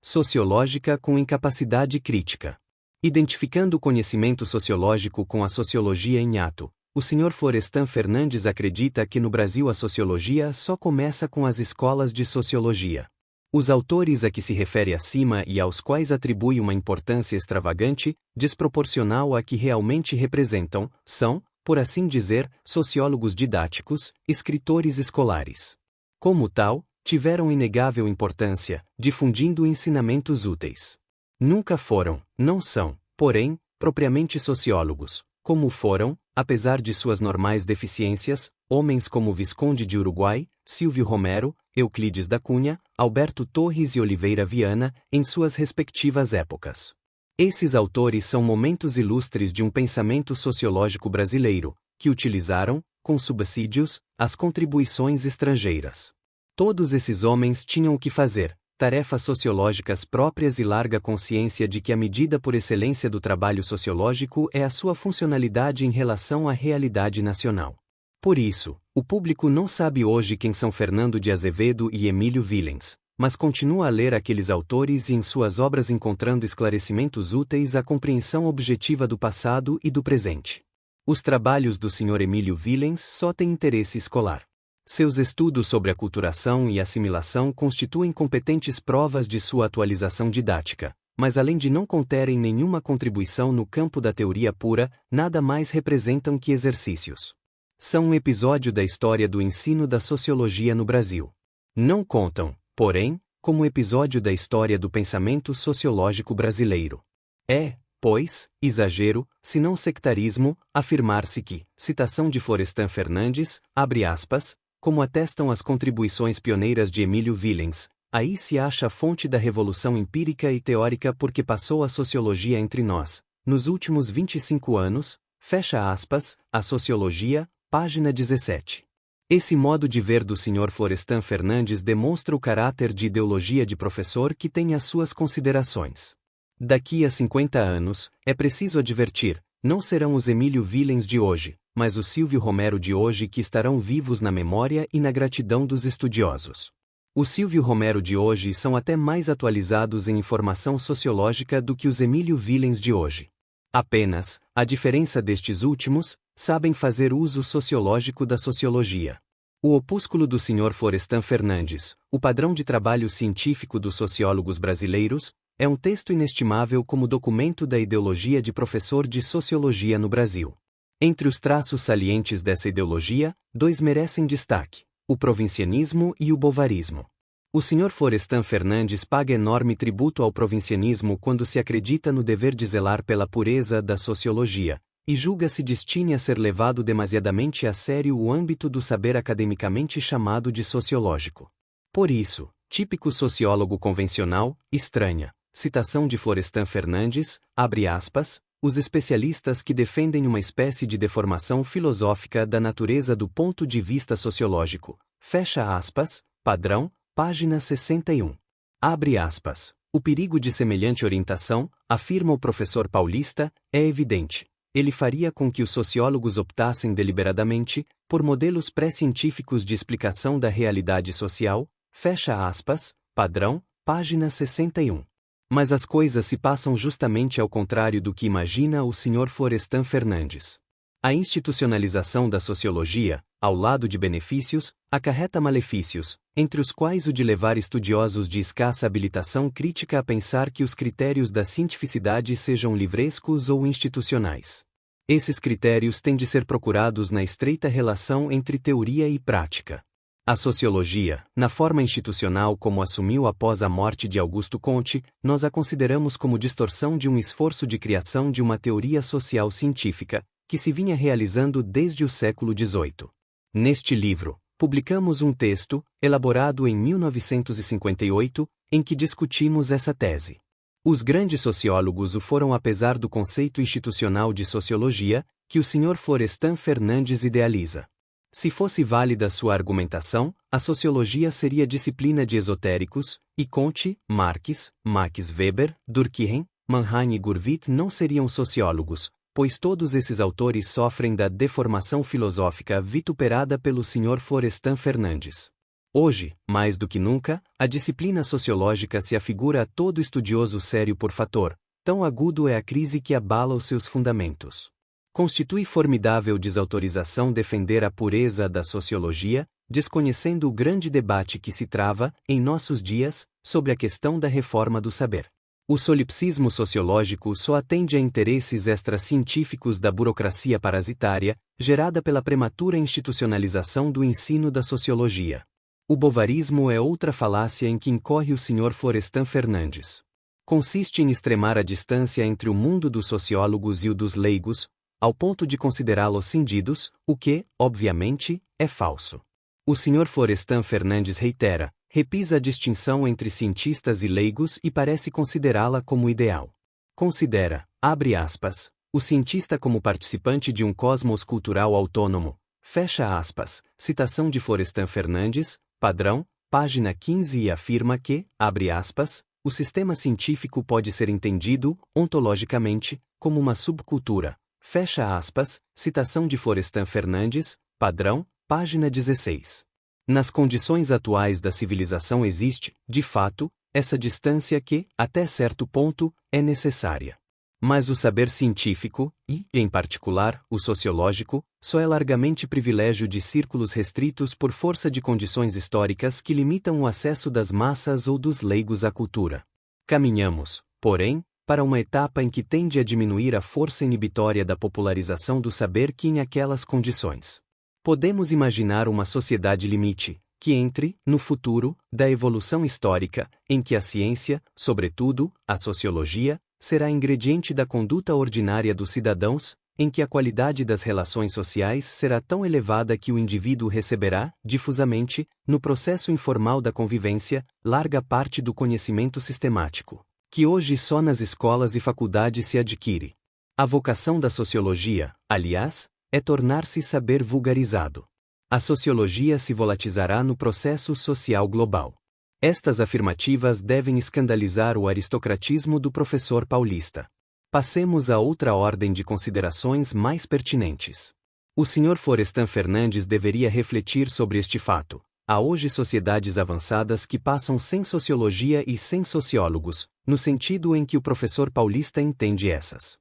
sociológica com incapacidade crítica. Identificando o conhecimento sociológico com a sociologia em ato, o Sr. Florestan Fernandes acredita que no Brasil a sociologia só começa com as escolas de sociologia. Os autores a que se refere acima e aos quais atribui uma importância extravagante, desproporcional à que realmente representam, são, por assim dizer, sociólogos didáticos, escritores escolares. Como tal, tiveram inegável importância, difundindo ensinamentos úteis. Nunca foram, não são, porém, propriamente sociólogos, como foram, apesar de suas normais deficiências, homens como Visconde de Uruguai, Silvio Romero, Euclides da Cunha, Alberto Torres e Oliveira Viana, em suas respectivas épocas. Esses autores são momentos ilustres de um pensamento sociológico brasileiro, que utilizaram, com subsídios, as contribuições estrangeiras. Todos esses homens tinham o que fazer, tarefas sociológicas próprias e larga consciência de que a medida por excelência do trabalho sociológico é a sua funcionalidade em relação à realidade nacional. Por isso, o público não sabe hoje quem são Fernando de Azevedo e Emílio Vilens, mas continua a ler aqueles autores e em suas obras encontrando esclarecimentos úteis à compreensão objetiva do passado e do presente. Os trabalhos do Sr. Emílio Vilens só têm interesse escolar. Seus estudos sobre aculturação e assimilação constituem competentes provas de sua atualização didática, mas além de não conterem nenhuma contribuição no campo da teoria pura, nada mais representam que exercícios São um episódio da história do ensino da sociologia no Brasil. Não contam, porém, como episódio da história do pensamento sociológico brasileiro. É, pois, exagero, se não sectarismo, afirmar-se que, citação de Florestan Fernandes, abre aspas, como atestam as contribuições pioneiras de Emílio Villens, aí se acha a fonte da revolução empírica e teórica porque passou a sociologia entre nós, nos últimos 25 anos, fecha aspas, a sociologia, página 17. Esse modo de ver do Sr. Florestan Fernandes demonstra o caráter de ideologia de professor que tem as suas considerações. Daqui a 50 anos, é preciso advertir, não serão os Emílio Villens de hoje, mas o Silvio Romero de hoje que estarão vivos na memória e na gratidão dos estudiosos. O Silvio Romero de hoje são até mais atualizados em informação sociológica do que os Emílio Villens de hoje. Apenas, a diferença destes últimos, sabem fazer uso sociológico da sociologia. O opúsculo do Sr. Florestan Fernandes, o padrão de trabalho científico dos sociólogos brasileiros, é um texto inestimável como documento da ideologia de professor de sociologia no Brasil. Entre os traços salientes dessa ideologia, dois merecem destaque: o provincianismo e o bovarismo. O Sr. Florestan Fernandes paga enorme tributo ao provincianismo quando se acredita no dever de zelar pela pureza da sociologia, e julga-se destine a ser levado demasiadamente a sério o âmbito do saber academicamente chamado de sociológico. Por isso, típico sociólogo convencional, estranha, citação de Florestan Fernandes, abre aspas, os especialistas que defendem uma espécie de deformação filosófica da natureza do ponto de vista sociológico, fecha aspas, padrão, página 61. Abre aspas. O perigo de semelhante orientação, afirma o professor paulista, é evidente. Ele faria com que os sociólogos optassem deliberadamente por modelos pré-científicos de explicação da realidade social, fecha aspas, padrão, página 61. Mas as coisas se passam justamente ao contrário do que imagina o Sr. Florestan Fernandes. A institucionalização da sociologia, ao lado de benefícios, acarreta malefícios, entre os quais o de levar estudiosos de escassa habilitação crítica a pensar que os critérios da cientificidade sejam livrescos ou institucionais. Esses critérios têm de ser procurados na estreita relação entre teoria e prática. A sociologia, na forma institucional como assumiu após a morte de Augusto Comte, nós a consideramos como distorção de um esforço de criação de uma teoria social científica, que se vinha realizando desde o século XVIII. Neste livro, publicamos um texto, elaborado em 1958, em que discutimos essa tese. Os grandes sociólogos o foram apesar do conceito institucional de sociologia, que o Sr. Florestan Fernandes idealiza. Se fosse válida sua argumentação, a sociologia seria disciplina de esotéricos, e Comte, Marx, Max Weber, Durkheim, Mannheim e Gurvit não seriam sociólogos, pois todos esses autores sofrem da deformação filosófica vituperada pelo Sr. Florestan Fernandes. Hoje, mais do que nunca, a disciplina sociológica se afigura a todo estudioso sério por fator, tão agudo é a crise que abala os seus fundamentos. Constitui formidável desautorização defender a pureza da sociologia, desconhecendo o grande debate que se trava, em nossos dias, sobre a questão da reforma do saber. O solipsismo sociológico só atende a interesses extracientíficos da burocracia parasitária, gerada pela prematura institucionalização do ensino da sociologia. O bovarismo é outra falácia em que incorre o Sr. Florestan Fernandes. Consiste em extremar a distância entre o mundo dos sociólogos e o dos leigos, ao ponto de considerá-los cindidos, o que, obviamente, é falso. O Sr. Florestan Fernandes reitera, repisa a distinção entre cientistas e leigos e parece considerá-la como ideal. Considera, abre aspas, o cientista como participante de um cosmos cultural autônomo, fecha aspas, citação de Florestan Fernandes, padrão, página 15 e afirma que, abre aspas, o sistema científico pode ser entendido, ontologicamente, como uma subcultura, fecha aspas, citação de Florestan Fernandes, padrão, página 16. Nas condições atuais da civilização existe, de fato, essa distância que, até certo ponto, é necessária. Mas o saber científico, e, em particular, o sociológico, só é largamente privilégio de círculos restritos por força de condições históricas que limitam o acesso das massas ou dos leigos à cultura. Caminhamos, porém, para uma etapa em que tende a diminuir a força inibitória da popularização do saber que em aquelas condições. Podemos imaginar uma sociedade limite, que entre, no futuro, da evolução histórica, em que a ciência, sobretudo, a sociologia, será ingrediente da conduta ordinária dos cidadãos, em que a qualidade das relações sociais será tão elevada que o indivíduo receberá, difusamente, no processo informal da convivência, larga parte do conhecimento sistemático, que hoje só nas escolas e faculdades se adquire. A vocação da sociologia, aliás, é tornar-se saber vulgarizado. A sociologia se volatilizará no processo social global. Estas afirmativas devem escandalizar o aristocratismo do professor paulista. Passemos a outra ordem de considerações mais pertinentes. O Sr. Florestan Fernandes deveria refletir sobre este fato. Há hoje sociedades avançadas que passam sem sociologia e sem sociólogos, no sentido em que o professor paulista entende essas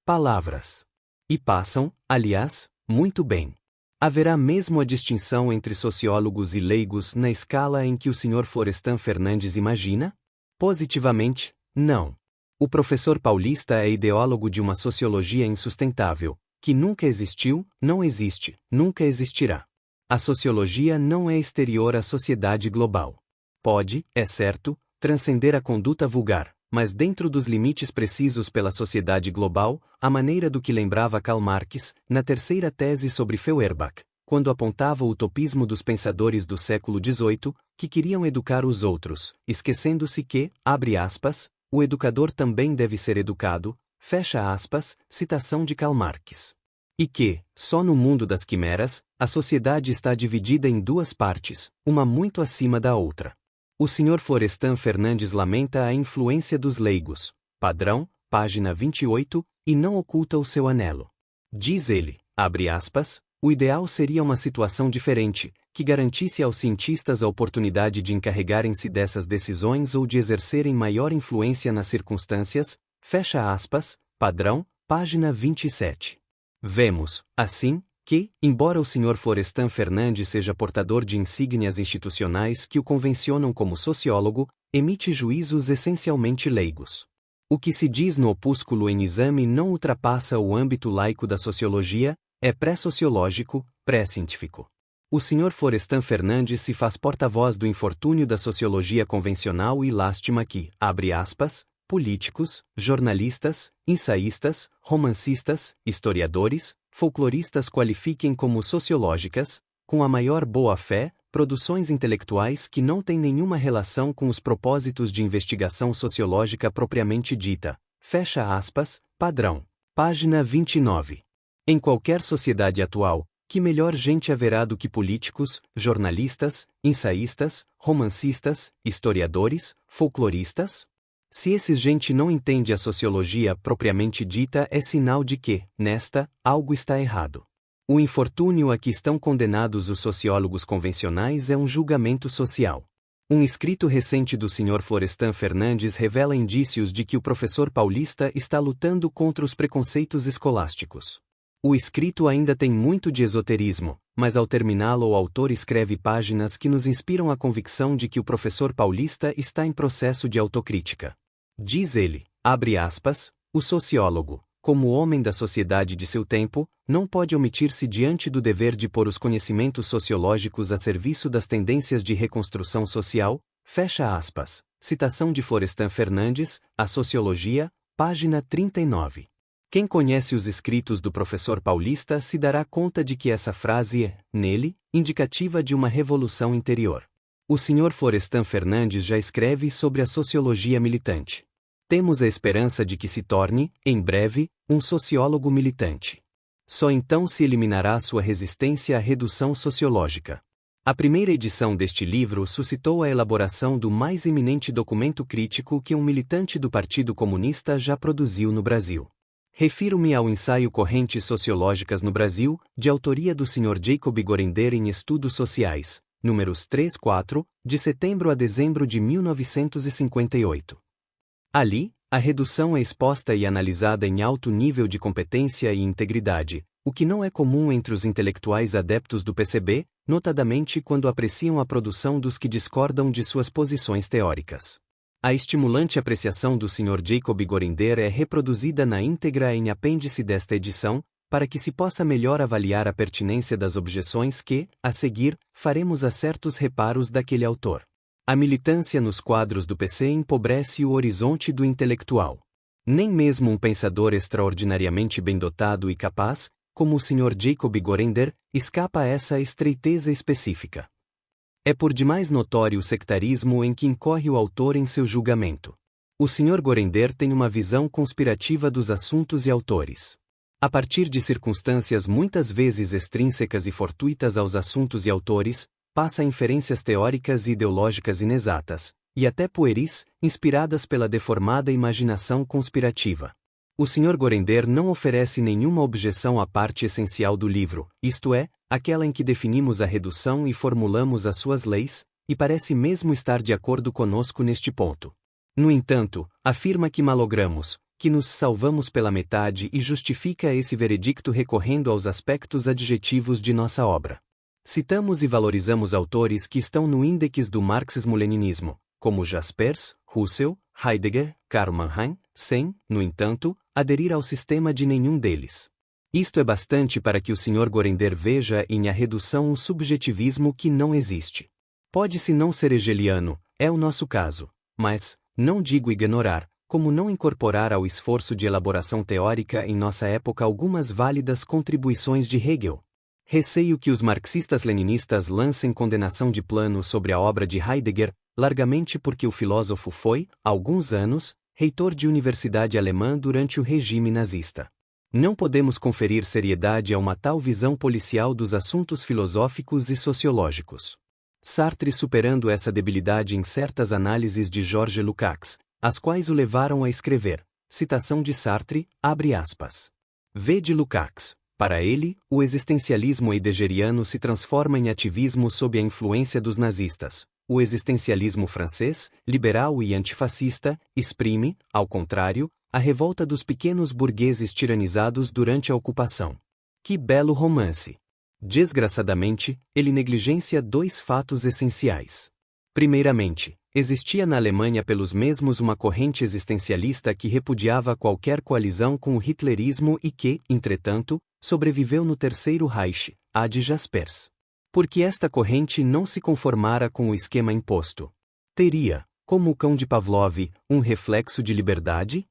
palavras. E passam, aliás, muito bem. Haverá mesmo a distinção entre sociólogos e leigos na escala em que o Sr. Florestan Fernandes imagina? Positivamente, não. O professor paulista é ideólogo de uma sociologia insustentável, que nunca existiu, não existe, nunca existirá. A sociologia não é exterior à sociedade global. Pode, é certo, transcender a conduta vulgar, mas dentro dos limites precisos pela sociedade global, à maneira do que lembrava Karl Marx, na terceira tese sobre Feuerbach, quando apontava o utopismo dos pensadores do século XVIII, que queriam educar os outros, esquecendo-se que, abre aspas, o educador também deve ser educado, fecha aspas, citação de Karl Marx. E que, só no mundo das quimeras, a sociedade está dividida em duas partes, uma muito acima da outra. O Sr. Florestan Fernandes lamenta a influência dos leigos, padrão, página 28, e não oculta o seu anelo. Diz ele, abre aspas, o ideal seria uma situação diferente, que garantisse aos cientistas a oportunidade de encarregarem-se dessas decisões ou de exercerem maior influência nas circunstâncias, fecha aspas, padrão, página 27. Vemos, assim, que, embora o Sr. Florestan Fernandes seja portador de insígnias institucionais que o convencionam como sociólogo, emite juízos essencialmente leigos. O que se diz no opúsculo em exame não ultrapassa o âmbito laico da sociologia, é pré-sociológico, pré-científico. O Sr. Florestan Fernandes se faz porta-voz do infortúnio da sociologia convencional e lástima que, abre aspas, políticos, jornalistas, ensaístas, romancistas, historiadores, folcloristas qualifiquem como sociológicas, com a maior boa-fé, produções intelectuais que não têm nenhuma relação com os propósitos de investigação sociológica propriamente dita. Fecha aspas, padrão. Página 29. Em qualquer sociedade atual, que melhor gente haverá do que políticos, jornalistas, ensaístas, romancistas, historiadores, folcloristas? Se esses gente não entende a sociologia propriamente dita, é sinal de que, nesta, algo está errado. O infortúnio a que estão condenados os sociólogos convencionais é um julgamento social. Um escrito recente do Sr. Florestan Fernandes revela indícios de que o professor paulista está lutando contra os preconceitos escolásticos. O escrito ainda tem muito de esoterismo, mas ao terminá-lo o autor escreve páginas que nos inspiram a convicção de que o professor paulista está em processo de autocrítica. Diz ele, abre aspas, o sociólogo, como homem da sociedade de seu tempo, não pode omitir-se diante do dever de pôr os conhecimentos sociológicos a serviço das tendências de reconstrução social, fecha aspas. Citação de Florestan Fernandes, A Sociologia, página 39. Quem conhece os escritos do professor paulista se dará conta de que essa frase é, nele, indicativa de uma revolução interior. O Sr. Florestan Fernandes já escreve sobre a sociologia militante. Temos a esperança de que se torne, em breve, um sociólogo militante. Só então se eliminará sua resistência à redução sociológica. A primeira edição deste livro suscitou a elaboração do mais eminente documento crítico que um militante do Partido Comunista já produziu no Brasil. Refiro-me ao ensaio Correntes Sociológicas no Brasil, de autoria do Sr. Jacob Gorender em Estudos Sociais, números 3-4, de setembro a dezembro de 1958. Ali, a redução é exposta e analisada em alto nível de competência e integridade, o que não é comum entre os intelectuais adeptos do PCB, notadamente quando apreciam a produção dos que discordam de suas posições teóricas. A estimulante apreciação do Sr. Jacob Gorender é reproduzida na íntegra em apêndice desta edição, para que se possa melhor avaliar a pertinência das objeções que, a seguir, faremos a certos reparos daquele autor. A militância nos quadros do PC empobrece o horizonte do intelectual. Nem mesmo um pensador extraordinariamente bem dotado e capaz, como o Sr. Jacob Gorender, escapa a essa estreiteza específica. É por demais notório o sectarismo em que incorre o autor em seu julgamento. O Sr. Gorender tem uma visão conspirativa dos assuntos e autores. A partir de circunstâncias muitas vezes extrínsecas e fortuitas aos assuntos e autores, passa a inferências teóricas e ideológicas inexatas, e até pueris, inspiradas pela deformada imaginação conspirativa. O Sr. Gorender não oferece nenhuma objeção à parte essencial do livro, isto é, aquela em que definimos a redução e formulamos as suas leis, e parece mesmo estar de acordo conosco neste ponto. No entanto, afirma que malogramos, que nos salvamos pela metade e justifica esse veredicto recorrendo aos aspectos adjetivos de nossa obra. Citamos e valorizamos autores que estão no índex do marxismo-leninismo, como Jaspers, Husserl, Heidegger, Karl Mannheim, sem, no entanto, aderir ao sistema de nenhum deles. Isto é bastante para que o Sr. Gorender veja em a redução um subjetivismo que não existe. Pode-se não ser hegeliano, é o nosso caso, mas, não digo ignorar, como não incorporar ao esforço de elaboração teórica em nossa época algumas válidas contribuições de Hegel. Receio que os marxistas-leninistas lancem condenação de plano sobre a obra de Heidegger, largamente porque o filósofo foi, há alguns anos, reitor de universidade alemã durante o regime nazista. Não podemos conferir seriedade a uma tal visão policial dos assuntos filosóficos e sociológicos. Sartre superando essa debilidade em certas análises de Georges Lukács, as quais o levaram a escrever, citação de Sartre, abre aspas. V. de Lukács. Para ele, o existencialismo heideggeriano se transforma em ativismo sob a influência dos nazistas. O existencialismo francês, liberal e antifascista, exprime, ao contrário, a revolta dos pequenos burgueses tiranizados durante a ocupação. Que belo romance! Desgraçadamente, ele negligencia dois fatos essenciais. Primeiramente, existia na Alemanha pelos mesmos uma corrente existencialista que repudiava qualquer coalizão com o hitlerismo e que, entretanto, sobreviveu no Terceiro Reich, a de Jaspers. Porque esta corrente não se conformara com o esquema imposto. Teria, como o cão de Pavlov, um reflexo de liberdade?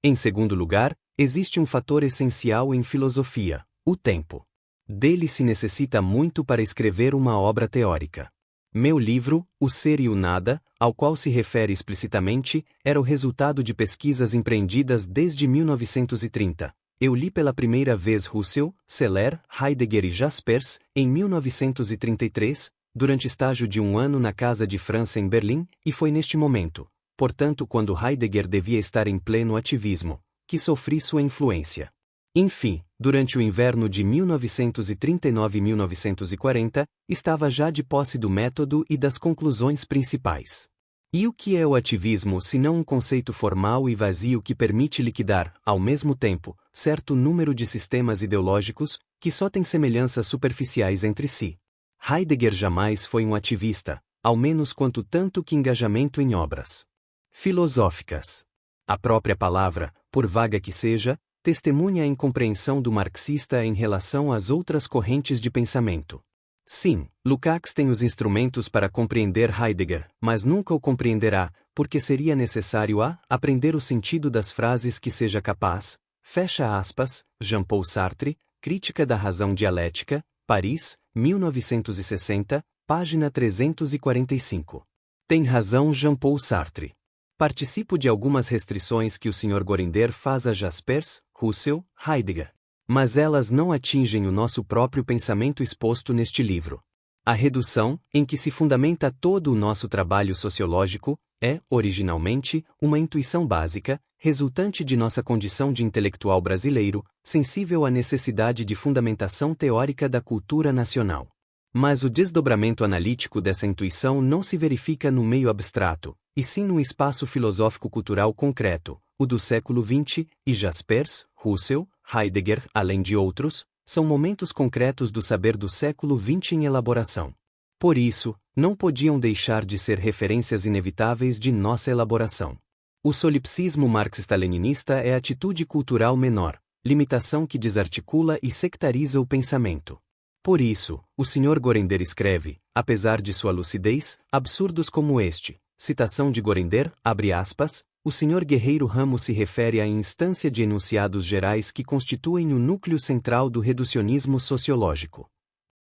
Em segundo lugar, existe um fator essencial em filosofia, o tempo. Dele se necessita muito para escrever uma obra teórica. Meu livro, O Ser e o Nada, ao qual se refere explicitamente, era o resultado de pesquisas empreendidas desde 1930. Eu li pela primeira vez Husserl, Seller, Heidegger e Jaspers, em 1933, durante estágio de 1 ano na Casa de França em Berlim, e foi neste momento, portanto quando Heidegger devia estar em pleno ativismo, que sofri sua influência. Enfim, durante o inverno de 1939-1940, estava já de posse do método e das conclusões principais. E o que é o ativismo senão um conceito formal e vazio que permite liquidar, ao mesmo tempo, certo número de sistemas ideológicos, que só têm semelhanças superficiais entre si? Heidegger jamais foi um ativista, ao menos quanto tanto que engajamento em obras filosóficas. A própria palavra, por vaga que seja, testemunha a incompreensão do marxista em relação às outras correntes de pensamento. Sim, Lukács tem os instrumentos para compreender Heidegger, mas nunca o compreenderá, porque seria necessário aprender o sentido das frases que seja capaz, fecha aspas, Jean-Paul Sartre, Crítica da Razão Dialética, Paris, 1960, página 345. Tem razão Jean-Paul Sartre. Participo de algumas restrições que o Sr. Gorender faz a Jaspers, Husserl, Heidegger. Mas elas não atingem o nosso próprio pensamento exposto neste livro. A redução, em que se fundamenta todo o nosso trabalho sociológico, é, originalmente, uma intuição básica, resultante de nossa condição de intelectual brasileiro, sensível à necessidade de fundamentação teórica da cultura nacional. Mas o desdobramento analítico dessa intuição não se verifica no meio abstrato, e sim num espaço filosófico-cultural concreto, o do século XX, e Jaspers, Husserl, Heidegger, além de outros, são momentos concretos do saber do século XX em elaboração. Por isso, não podiam deixar de ser referências inevitáveis de nossa elaboração. O solipsismo marxista-leninista é atitude cultural menor, limitação que desarticula e sectariza o pensamento. Por isso, o Sr. Gorender escreve, apesar de sua lucidez, absurdos como este. Citação de Gorender, abre aspas, o Sr. Guerreiro Ramos se refere à instância de enunciados gerais que constituem o núcleo central do reducionismo sociológico.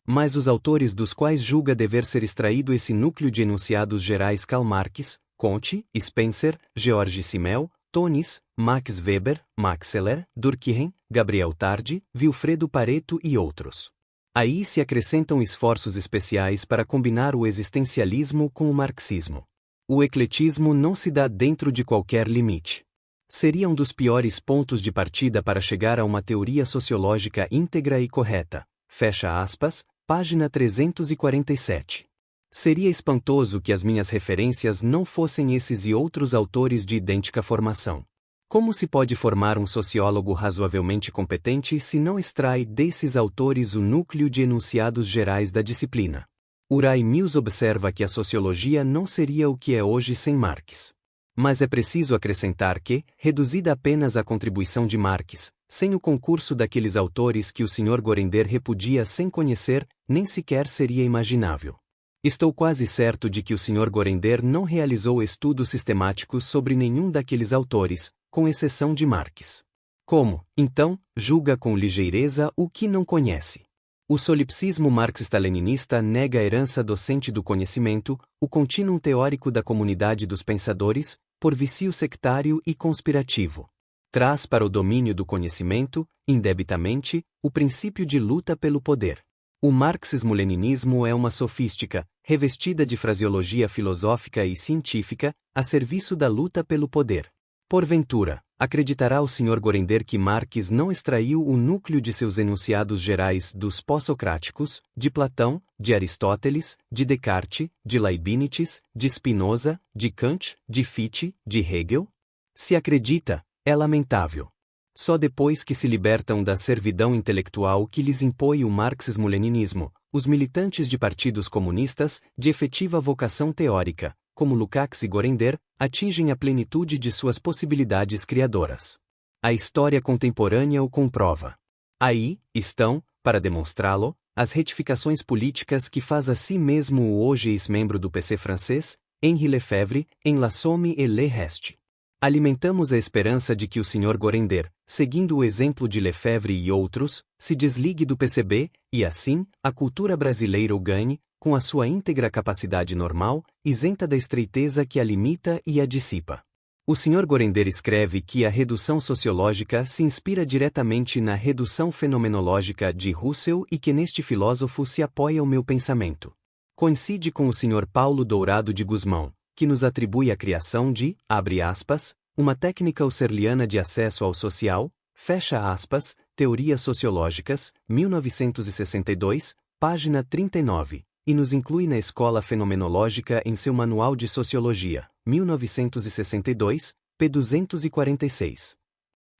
Mas os autores dos quais julga dever ser extraído esse núcleo de enunciados gerais Karl Marx, Comte, Spencer, George Simmel, Tonis, Max Weber, Maxeller, Durkheim, Gabriel Tarde, Vilfredo Pareto e outros. Aí se acrescentam esforços especiais para combinar o existencialismo com o marxismo. O ecletismo não se dá dentro de qualquer limite. Seria um dos piores pontos de partida para chegar a uma teoria sociológica íntegra e correta. Fecha aspas, página 347. Seria espantoso que as minhas referências não fossem esses e outros autores de idêntica formação. Como se pode formar um sociólogo razoavelmente competente se não extrai desses autores o núcleo de enunciados gerais da disciplina? Uri Mills observa que a sociologia não seria o que é hoje sem Marx. Mas é preciso acrescentar que, reduzida apenas à contribuição de Marx, sem o concurso daqueles autores que o Sr. Gorender repudia sem conhecer, nem sequer seria imaginável. Estou quase certo de que o Sr. Gorender não realizou estudos sistemáticos sobre nenhum daqueles autores, com exceção de Marx. Como, então, julga com ligeireza o que não conhece? O solipsismo marxista-leninista nega a herança docente do conhecimento, o contínuo teórico da comunidade dos pensadores, por vício sectário e conspirativo. Traz para o domínio do conhecimento, indebitamente, o princípio de luta pelo poder. O marxismo-leninismo é uma sofística, revestida de fraseologia filosófica e científica, a serviço da luta pelo poder. Porventura, acreditará o Sr. Gorender que Marx não extraiu o núcleo de seus enunciados gerais dos pós-socráticos, de Platão, de Aristóteles, de Descartes, de Leibniz, de Spinoza, de Kant, de Fichte, de Hegel? Se acredita, é lamentável. Só depois que se libertam da servidão intelectual que lhes impõe o marxismo-leninismo, os militantes de partidos comunistas, de efetiva vocação teórica, como Lukács e Gorender, atingem a plenitude de suas possibilidades criadoras. A história contemporânea o comprova. Aí estão, para demonstrá-lo, as retificações políticas que faz a si mesmo o hoje ex-membro do PC francês, Henri Lefebvre, em La Somme et le Reste. Alimentamos a esperança de que o Sr. Gorender, seguindo o exemplo de Lefebvre e outros, se desligue do PCB, e assim, a cultura brasileira o ganhe, com a sua íntegra capacidade normal, isenta da estreiteza que a limita e a dissipa. O Sr. Gorender escreve que a redução sociológica se inspira diretamente na redução fenomenológica de Russell e que neste filósofo se apoia o meu pensamento. Coincide com o Sr. Paulo Dourado de Guzmão, que nos atribui a criação de, abre aspas, uma técnica husserliana de acesso ao social, fecha aspas, Teorias Sociológicas, 1962, página 39, e nos inclui na Escola Fenomenológica em seu Manual de Sociologia, 1962, p. 246.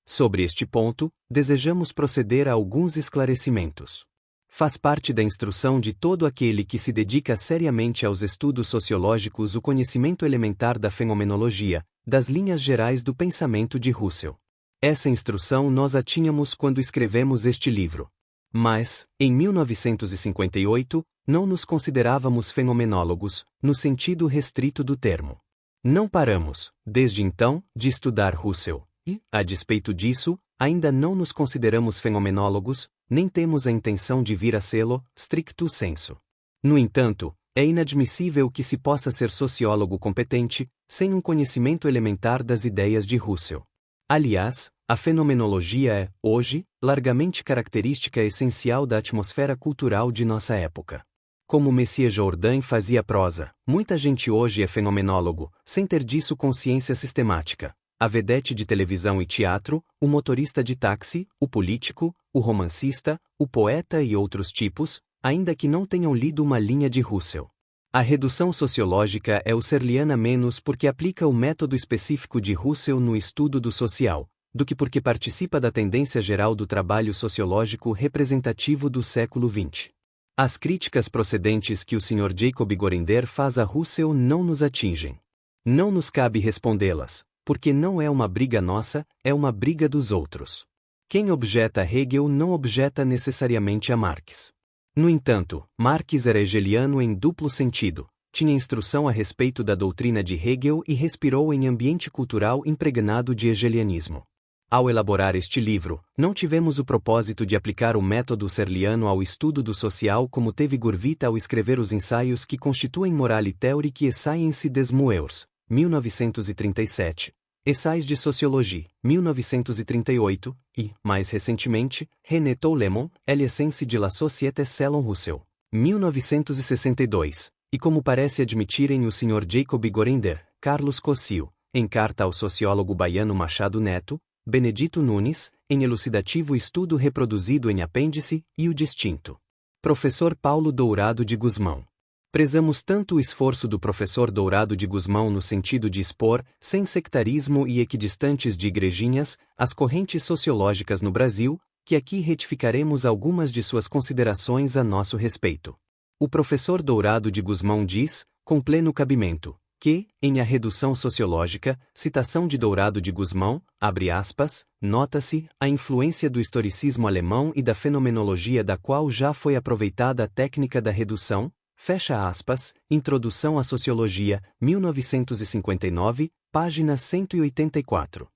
Sobre este ponto, desejamos proceder a alguns esclarecimentos. Faz parte da instrução de todo aquele que se dedica seriamente aos estudos sociológicos o conhecimento elementar da fenomenologia, das linhas gerais do pensamento de Russell. Essa instrução nós a tínhamos quando escrevemos este livro. Mas, em 1958, não nos considerávamos fenomenólogos, no sentido restrito do termo. Não paramos, desde então, de estudar Russell, e, a despeito disso, ainda não nos consideramos fenomenólogos, nem temos a intenção de vir a sê-lo, stricto sensu. No entanto, é inadmissível que se possa ser sociólogo competente, sem um conhecimento elementar das ideias de Russell. Aliás, a fenomenologia é, hoje, largamente característica essencial da atmosfera cultural de nossa época. Como Messias Jourdain fazia prosa, muita gente hoje é fenomenólogo, sem ter disso consciência sistemática. A vedete de televisão e teatro, o motorista de táxi, o político, o romancista, o poeta e outros tipos, ainda que não tenham lido uma linha de Russell. A redução sociológica é husserliana menos porque aplica o método específico de Russell no estudo do social, do que porque participa da tendência geral do trabalho sociológico representativo do século XX. As críticas procedentes que o Sr. Jacob Gorender faz a Russell não nos atingem. Não nos cabe respondê-las, porque não é uma briga nossa, é uma briga dos outros. Quem objeta a Hegel não objeta necessariamente a Marx. No entanto, Marx era hegeliano em duplo sentido, tinha instrução a respeito da doutrina de Hegel e respirou em ambiente cultural impregnado de hegelianismo. Ao elaborar este livro, não tivemos o propósito de aplicar o método husserliano ao estudo do social como teve Gurvit ao escrever os ensaios que constituem Morale Theorie e Science des Mœurs, 1937, Ensaios de Sociologie, 1938, e, mais recentemente, René Tollemon, L'essence de la société selon Rousseau, 1962, e como parece admitirem o Sr. Jacob Gorender, Carlos Cossio, em carta ao sociólogo baiano Machado Neto, Benedito Nunes, em elucidativo estudo reproduzido em apêndice, e o distinto. Professor Paulo Dourado de Guzmão. Prezamos tanto o esforço do professor Dourado de Guzmão no sentido de expor, sem sectarismo e equidistantes de igrejinhas, as correntes sociológicas no Brasil, que aqui retificaremos algumas de suas considerações a nosso respeito. O professor Dourado de Guzmão diz, com pleno cabimento, que, em A Redução Sociológica, citação de Dourado de Guzmão, abre aspas, nota-se a influência do historicismo alemão e da fenomenologia da qual já foi aproveitada a técnica da redução, fecha aspas, Introdução à Sociologia, 1959, página 184.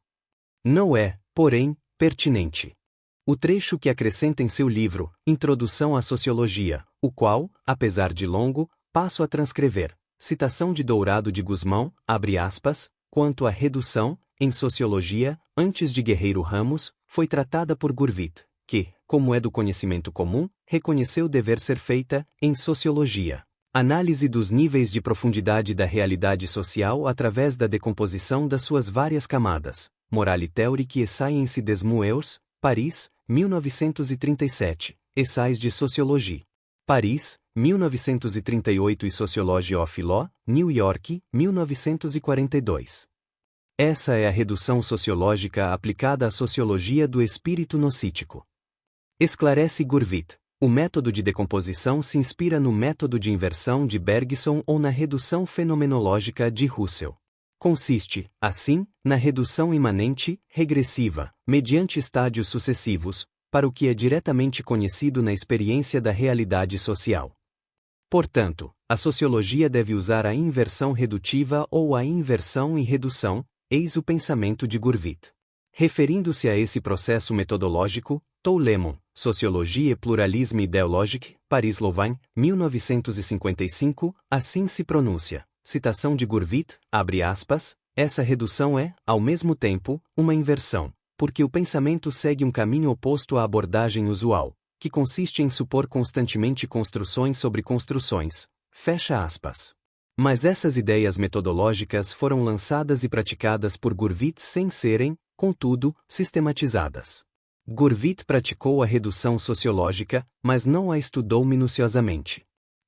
Não é, porém, pertinente o trecho que acrescenta em seu livro, Introdução à Sociologia, o qual, apesar de longo, passo a transcrever. Citação de Dourado de Guzmão, abre aspas, quanto à redução, em Sociologia, antes de Guerreiro Ramos, foi tratada por Gurvit, que, como é do conhecimento comum, reconheceu dever ser feita, em Sociologia. Análise dos níveis de profundidade da realidade social através da decomposição das suas várias camadas. Morale Theorie et Science des Mœurs, Paris, 1937, Ensaios de Sociologie. Paris, 1938 e Sociologie of Law, New York, 1942. Essa é a redução sociológica aplicada à sociologia do espírito nocítico. Esclarece Gurvit. O método de decomposição se inspira no método de inversão de Bergson ou na redução fenomenológica de Russell. Consiste, assim, na redução imanente, regressiva, mediante estádios sucessivos, para o que é diretamente conhecido na experiência da realidade social. Portanto, a sociologia deve usar a inversão redutiva ou a inversão e redução, eis o pensamento de Gurvit. Referindo-se a esse processo metodológico, Tollemon, Sociologie et Pluralisme Idéologique, Paris-Louvain, 1955, assim se pronuncia. Citação de Gurvit, abre aspas, essa redução é, ao mesmo tempo, uma inversão, porque o pensamento segue um caminho oposto à abordagem usual, que consiste em supor constantemente construções sobre construções, fecha aspas. Mas essas ideias metodológicas foram lançadas e praticadas por Gurvit sem serem, contudo, sistematizadas. Gurvit praticou a redução sociológica, mas não a estudou minuciosamente.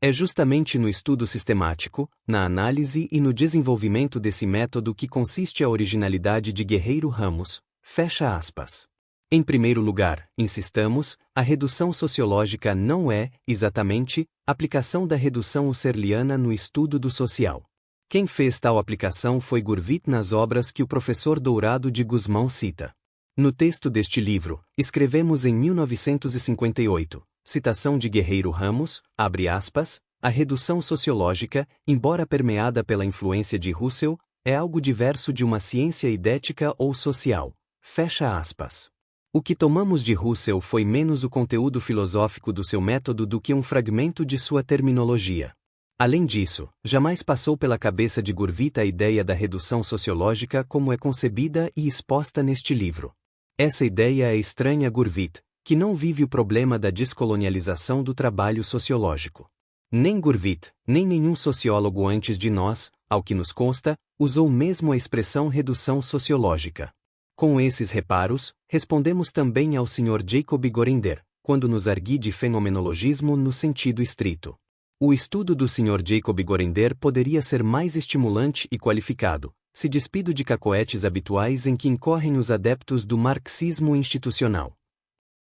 É justamente no estudo sistemático, na análise e no desenvolvimento desse método que consiste a originalidade de Guerreiro Ramos, fecha aspas. Em primeiro lugar, insistamos, a redução sociológica não é, exatamente, aplicação da redução husserliana no estudo do social. Quem fez tal aplicação foi Gurvit nas obras que o professor Dourado de Guzmão cita. No texto deste livro, escrevemos em 1958, citação de Guerreiro Ramos, abre aspas, a redução sociológica, embora permeada pela influência de Russell, é algo diverso de uma ciência idética ou social, fecha aspas. O que tomamos de Russell foi menos o conteúdo filosófico do seu método do que um fragmento de sua terminologia. Além disso, jamais passou pela cabeça de Gurvit a ideia da redução sociológica como é concebida e exposta neste livro. Essa ideia é estranha a Gurvit, que não vive o problema da descolonialização do trabalho sociológico. Nem Gurvit, nem nenhum sociólogo antes de nós, ao que nos consta, usou mesmo a expressão redução sociológica. Com esses reparos, respondemos também ao Sr. Jacob Gorender, quando nos argui de fenomenologismo no sentido estrito. O estudo do Sr. Jacob Gorender poderia ser mais estimulante e qualificado, se despido de cacoetes habituais em que incorrem os adeptos do marxismo institucional.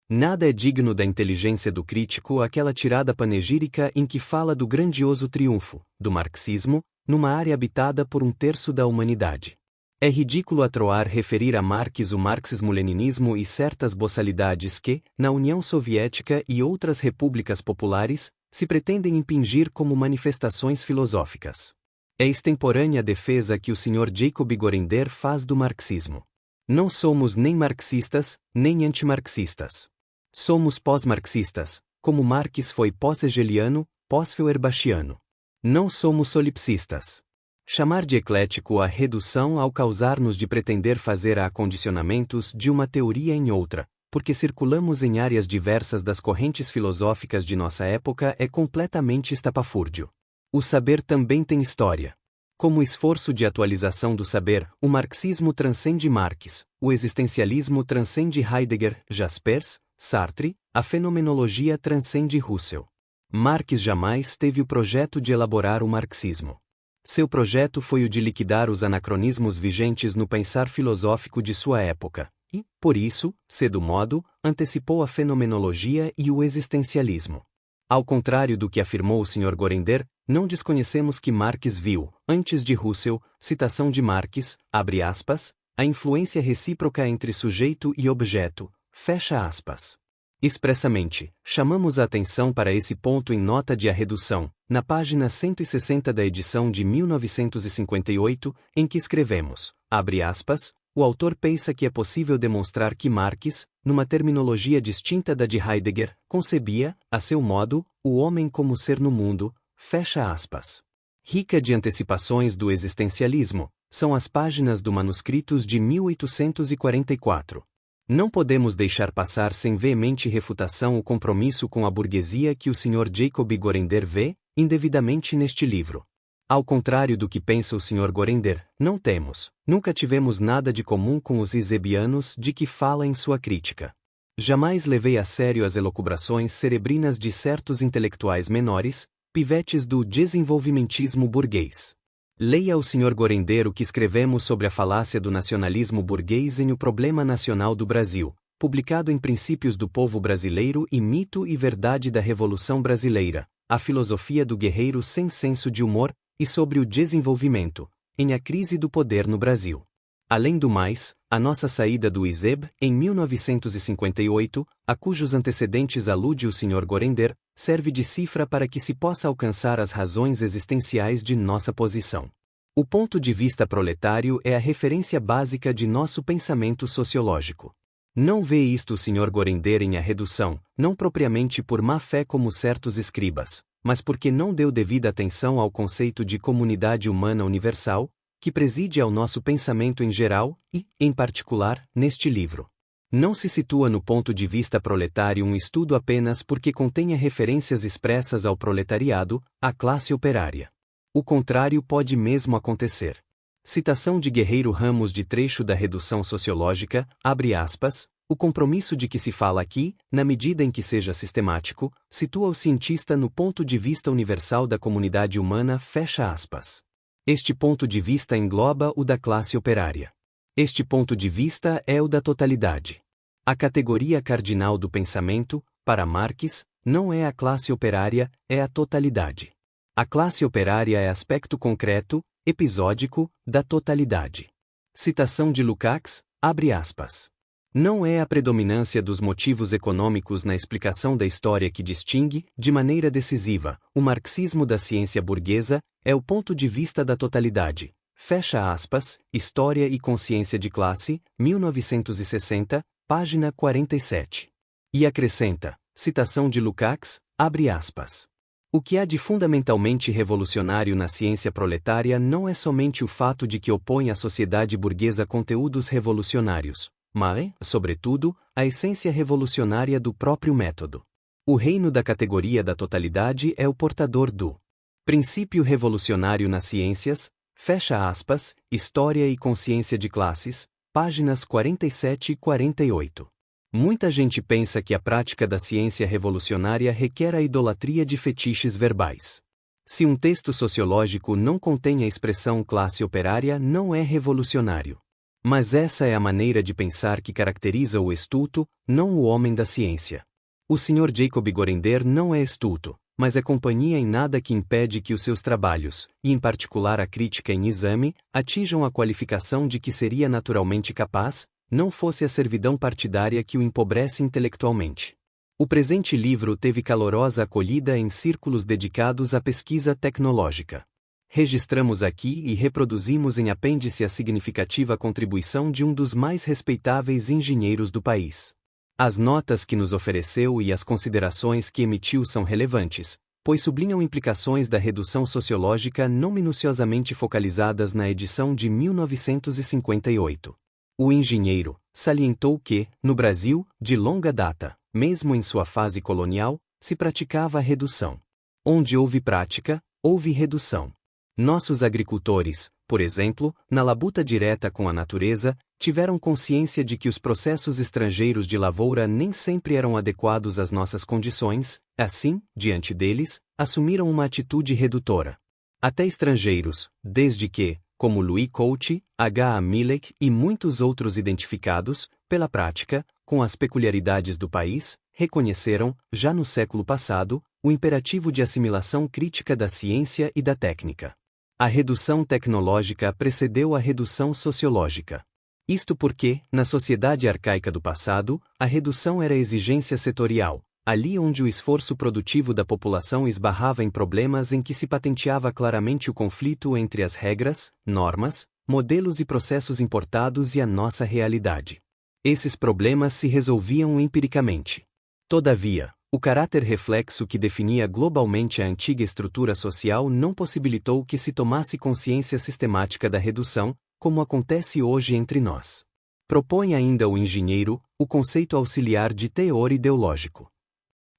Nada é digno da inteligência do crítico aquela tirada panegírica em que fala do grandioso triunfo, do marxismo, numa área habitada por um terço da humanidade. É ridículo atroar referir a Marx o marxismo-leninismo e certas boçalidades que, na União Soviética e outras repúblicas populares, se pretendem impingir como manifestações filosóficas. É extemporânea a defesa que o Sr. Jacob Gorender faz do marxismo. Não somos nem marxistas, nem antimarxistas. Somos pós-marxistas, como Marx foi pós-hegeliano, pós-feuerbachiano. Não somos solipsistas. Chamar de eclético a redução ao causar-nos de pretender fazer acondicionamentos de uma teoria em outra, porque circulamos em áreas diversas das correntes filosóficas de nossa época é completamente estapafúrdio. O saber também tem história. Como esforço de atualização do saber, o marxismo transcende Marx, o existencialismo transcende Heidegger, Jaspers, Sartre, a fenomenologia transcende Russell. Marx jamais teve o projeto de elaborar o marxismo. Seu projeto foi o de liquidar os anacronismos vigentes no pensar filosófico de sua época, e, por isso, cedo modo, antecipou a fenomenologia e o existencialismo. Ao contrário do que afirmou o Sr. Gorender, não desconhecemos que Marx viu, antes de Russell, citação de Marx, abre aspas, a influência recíproca entre sujeito e objeto, fecha aspas. Expressamente, chamamos a atenção para esse ponto em nota de arredução, na página 160 da edição de 1958, em que escrevemos, abre aspas, o autor pensa que é possível demonstrar que Marx, numa terminologia distinta da de Heidegger, concebia, a seu modo, o homem como ser no mundo, fecha aspas. Rica de antecipações do existencialismo, são as páginas do manuscritos de 1844. Não podemos deixar passar sem veemente refutação o compromisso com a burguesia que o Sr. Jacob Gorender vê, indevidamente neste livro. Ao contrário do que pensa o Sr. Gorender, não temos, nunca tivemos nada de comum com os esebianos de que fala em sua crítica. Jamais levei a sério as elucubrações cerebrinas de certos intelectuais menores, pivetes do desenvolvimentismo burguês. Leia o Sr. Gorender o que escrevemos sobre a falácia do nacionalismo burguês em O Problema Nacional do Brasil, publicado em Princípios do Povo Brasileiro e Mito e Verdade da Revolução Brasileira, a filosofia do guerreiro sem senso de humor, e sobre o desenvolvimento, em A Crise do Poder no Brasil. Além do mais, a nossa saída do ISEB, em 1958, a cujos antecedentes alude o Sr. Gorender, serve de cifra para que se possa alcançar as razões existenciais de nossa posição. O ponto de vista proletário é a referência básica de nosso pensamento sociológico. Não vê isto o Sr. Gorender em A Redução, não propriamente por má fé como certos escribas, mas porque não deu devida atenção ao conceito de comunidade humana universal, que preside ao nosso pensamento em geral e, em particular, neste livro. Não se situa no ponto de vista proletário um estudo apenas porque contenha referências expressas ao proletariado, à classe operária. O contrário pode mesmo acontecer. Citação de Guerreiro Ramos de trecho da Redução Sociológica, abre aspas, o compromisso de que se fala aqui, na medida em que seja sistemático, situa o cientista no ponto de vista universal da comunidade humana, fecha aspas. Este ponto de vista engloba o da classe operária. Este ponto de vista é o da totalidade. A categoria cardinal do pensamento, para Marx, não é a classe operária, é a totalidade. A classe operária é aspecto concreto, episódico, da totalidade. Citação de Lukács, abre aspas. Não é a predominância dos motivos econômicos na explicação da história que distingue, de maneira decisiva, o marxismo da ciência burguesa, é o ponto de vista da totalidade. Fecha aspas, História e Consciência de Classe, 1960, página 47. E acrescenta, citação de Lukács, abre aspas. O que há de fundamentalmente revolucionário na ciência proletária não é somente o fato de que opõe à sociedade burguesa conteúdos revolucionários, mas, sobretudo, a essência revolucionária do próprio método. O reino da categoria da totalidade é o portador do princípio revolucionário nas ciências, fecha aspas, História e Consciência de Classes, páginas 47 e 48. Muita gente pensa que a prática da ciência revolucionária requer a idolatria de fetiches verbais. Se um texto sociológico não contém a expressão classe operária, não é revolucionário. Mas essa é a maneira de pensar que caracteriza o estulto, não o homem da ciência. O Sr. Jacob Gorender não é estulto, mas é companhia em nada que impede que os seus trabalhos, e em particular a crítica em exame, atinjam a qualificação de que seria naturalmente capaz, não fosse a servidão partidária que o empobrece intelectualmente. O presente livro teve calorosa acolhida em círculos dedicados à pesquisa tecnológica. Registramos aqui e reproduzimos em apêndice a significativa contribuição de um dos mais respeitáveis engenheiros do país. As notas que nos ofereceu e as considerações que emitiu são relevantes, pois sublinham implicações da redução sociológica não minuciosamente focalizadas na edição de 1958. O engenheiro salientou que, no Brasil, de longa data, mesmo em sua fase colonial, se praticava a redução. Onde houve prática, houve redução. Nossos agricultores, por exemplo, na labuta direta com a natureza, tiveram consciência de que os processos estrangeiros de lavoura nem sempre eram adequados às nossas condições, assim, diante deles, assumiram uma atitude redutora. Até estrangeiros, desde que, como Louis Couty, H. A. Milek e muitos outros identificados, pela prática, com as peculiaridades do país, reconheceram, já no século passado, o imperativo de assimilação crítica da ciência e da técnica. A redução tecnológica precedeu a redução sociológica. Isto porque, na sociedade arcaica do passado, a redução era exigência setorial, ali onde o esforço produtivo da população esbarrava em problemas em que se patenteava claramente o conflito entre as regras, normas, modelos e processos importados e a nossa realidade. Esses problemas se resolviam empiricamente. Todavia, o caráter reflexo que definia globalmente a antiga estrutura social não possibilitou que se tomasse consciência sistemática da redução, como acontece hoje entre nós. Propõe ainda o engenheiro o conceito auxiliar de teor ideológico.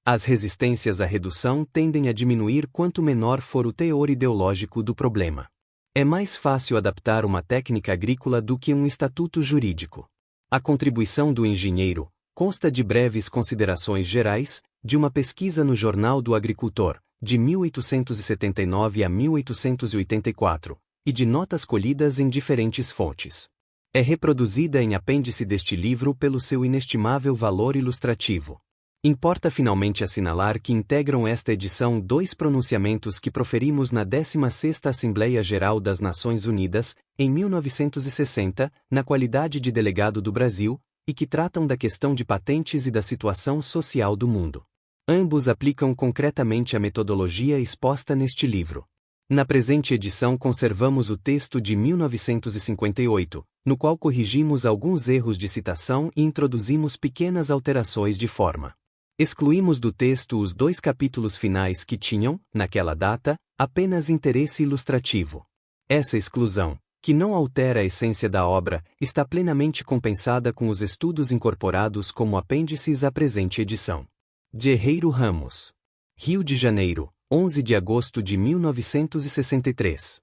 As resistências à redução tendem a diminuir quanto menor for o teor ideológico do problema. É mais fácil adaptar uma técnica agrícola do que um estatuto jurídico. A contribuição do engenheiro consta de breves considerações gerais, de uma pesquisa no Jornal do Agricultor, de 1879 a 1884, e de notas colhidas em diferentes fontes. É reproduzida em apêndice deste livro pelo seu inestimável valor ilustrativo. Importa finalmente assinalar que integram esta edição 2 pronunciamentos que proferimos na 16ª Assembleia Geral das Nações Unidas, em 1960, na qualidade de delegado do Brasil, e que tratam da questão de patentes e da situação social do mundo. Ambos aplicam concretamente a metodologia exposta neste livro. Na presente edição conservamos o texto de 1958, no qual corrigimos alguns erros de citação e introduzimos pequenas alterações de forma. Excluímos do texto os 2 capítulos finais que tinham, naquela data, apenas interesse ilustrativo. Essa exclusão, que não altera a essência da obra, está plenamente compensada com os estudos incorporados como apêndices à presente edição. Guerreiro Ramos. Rio de Janeiro, 11 de agosto de 1963.